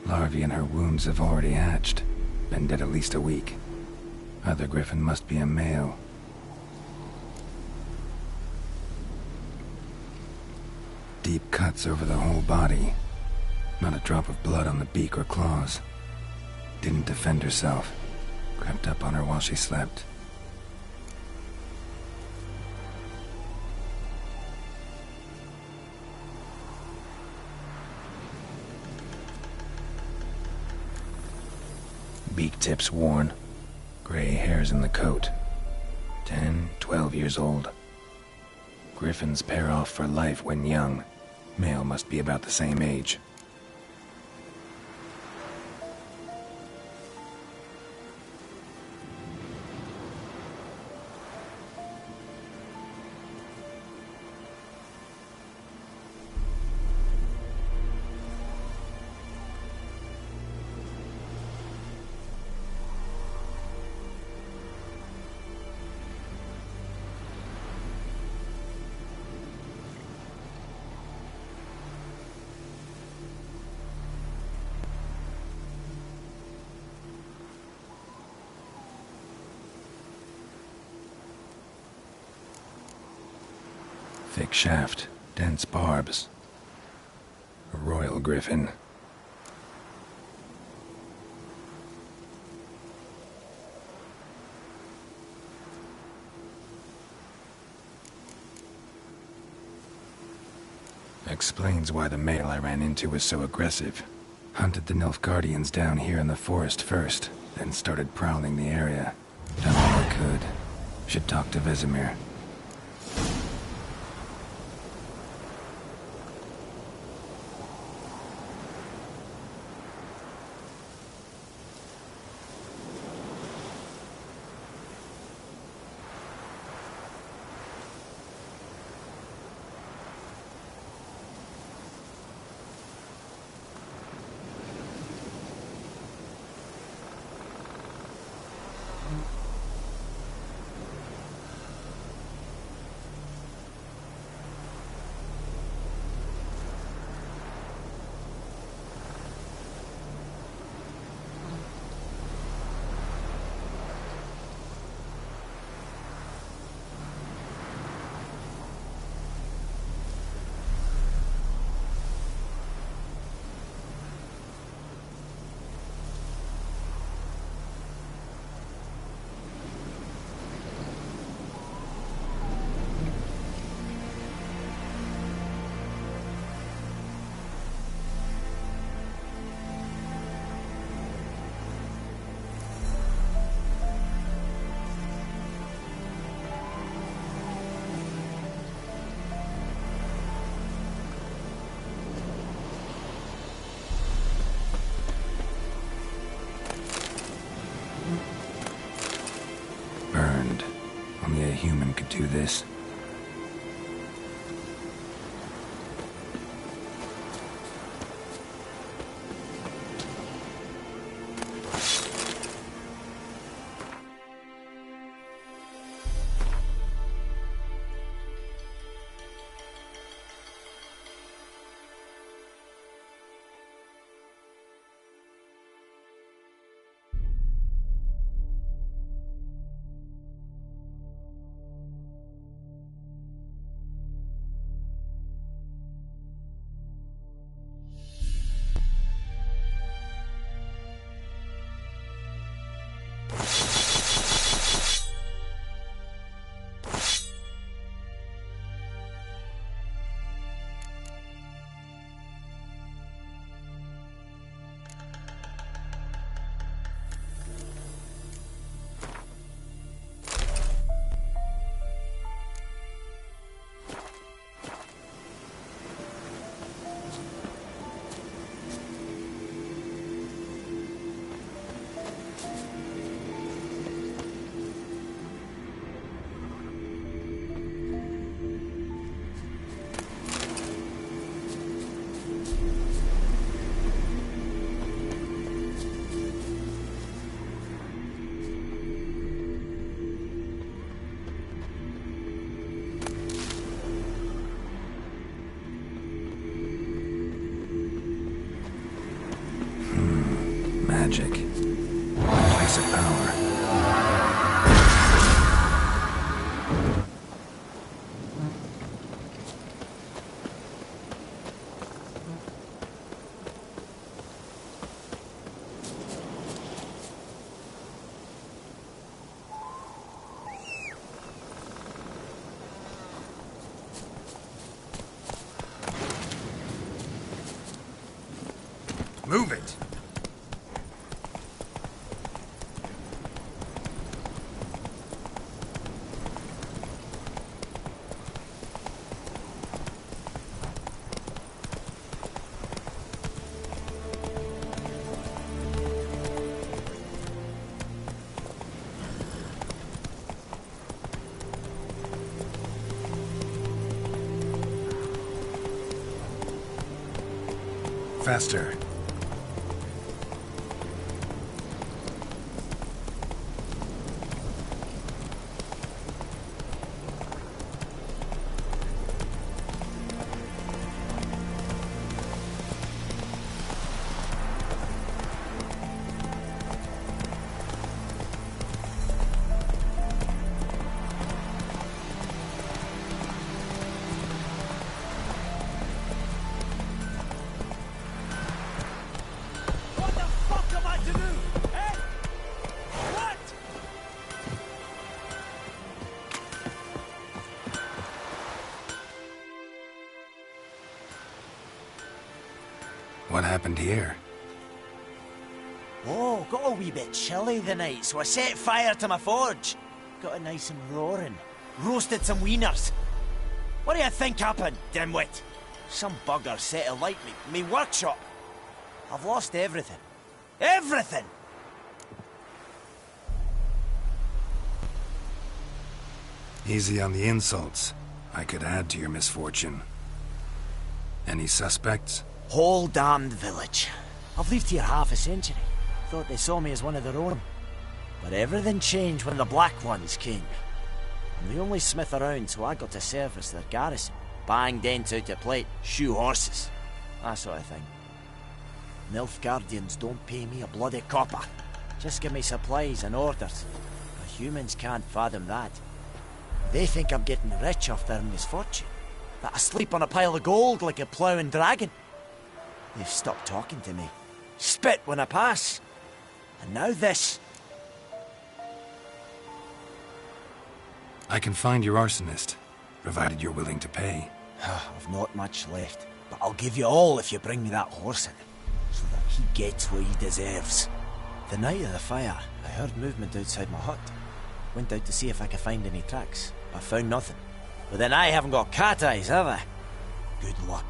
Larvae in her wounds have already hatched. Been dead at least a week. Other griffin must be a male. Deep cuts over the whole body. Not a drop of blood on the beak or claws. Didn't defend herself. Crept up on her while she slept. Beak tips worn. Gray hairs in the coat. 10, 12 years old. Griffins pair off for life when young. Male must be about the same age. Thick shaft, dense barbs. A royal griffin. Explains why the male I ran into was so aggressive. Hunted the Nilfgaardians down here in the forest first, then started prowling the area. Done all I could. Should talk to Vesemir. this. Magic. Place of power. Move it! Faster. What happened here? Oh, got a wee bit chilly the night, so I set fire to my forge. Got it nice and roaring. Roasted some wieners. What do you think happened, dimwit? Some bugger set alight me workshop. I've lost everything. Everything! Easy on the insults. I could add to your misfortune. Any suspects? Whole damned village. I've lived here half a century. Thought they saw me as one of their own. But everything changed when the Black Ones came. I'm the only smith around, so I got to service their garrison. Bang dents out of plate, shoe horses. That sort of thing. Nilfgaardians don't pay me a bloody copper. Just give me supplies and orders. The humans can't fathom that. They think I'm getting rich off their misfortune. That I sleep on a pile of gold like a ploughing dragon. They've stopped talking to me. Spit when I pass. And now this. I can find your arsonist, provided you're willing to pay. I've not much left, but I'll give you all if you bring me that horse in, so that he gets what he deserves. The night of the fire, I heard movement outside my hut. Went out to see if I could find any tracks, but found nothing. But then I haven't got cat eyes, have I? Good luck.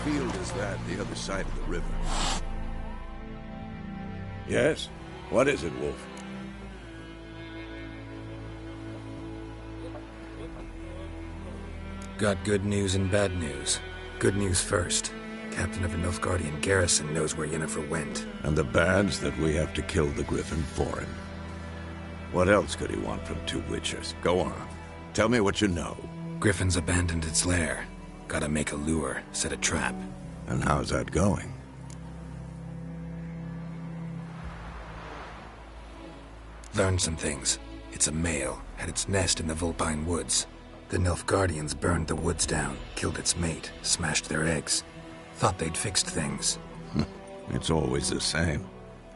field is that, the other side of the river? Yes? What is it, Wolf? Got good news and bad news. Good news first. Captain of the Nilfgaardian garrison knows where Yennefer went. And the bad's that we have to kill the Griffin for him. What else could he want from two witchers? Go on. Tell me what you know. Griffin's abandoned its lair. Gotta make a lure, set a trap. And how's that going? Learned some things. It's a male, had its nest in the Vulpine Woods. The Nilfgaardians burned the woods down, killed its mate, smashed their eggs. Thought they'd fixed things. It's always the same.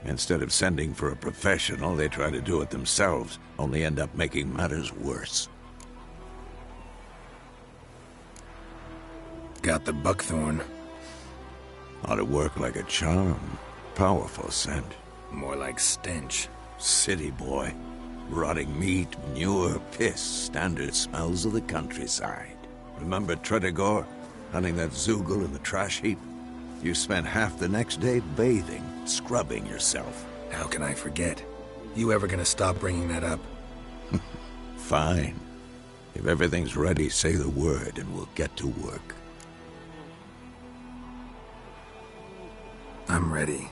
Instead of sending for a professional, they try to do it themselves, only end up making matters worse. Got the buckthorn. Ought to work like a charm. Powerful scent. More like stench. City boy. Rotting meat, manure, piss, standard smells of the countryside. Remember Tretogor? Hunting that Zoogle in the trash heap? You spent half the next day bathing, scrubbing yourself. How can I forget? You ever gonna stop bringing that up? Fine. If everything's ready, say the word and we'll get to work. I'm ready.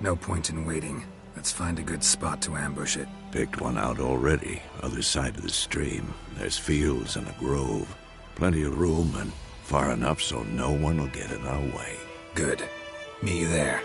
No point in waiting. Let's find a good spot to ambush it. Picked one out already, other side of the stream. There's fields and a grove. Plenty of room and far enough so no one will get in our way. Good. Meet you there.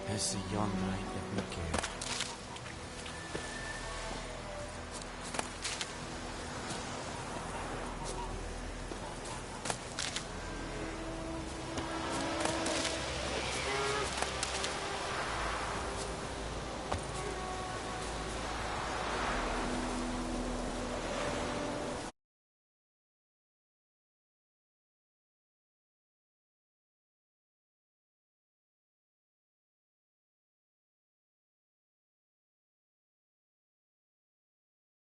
It's the young knight that we care.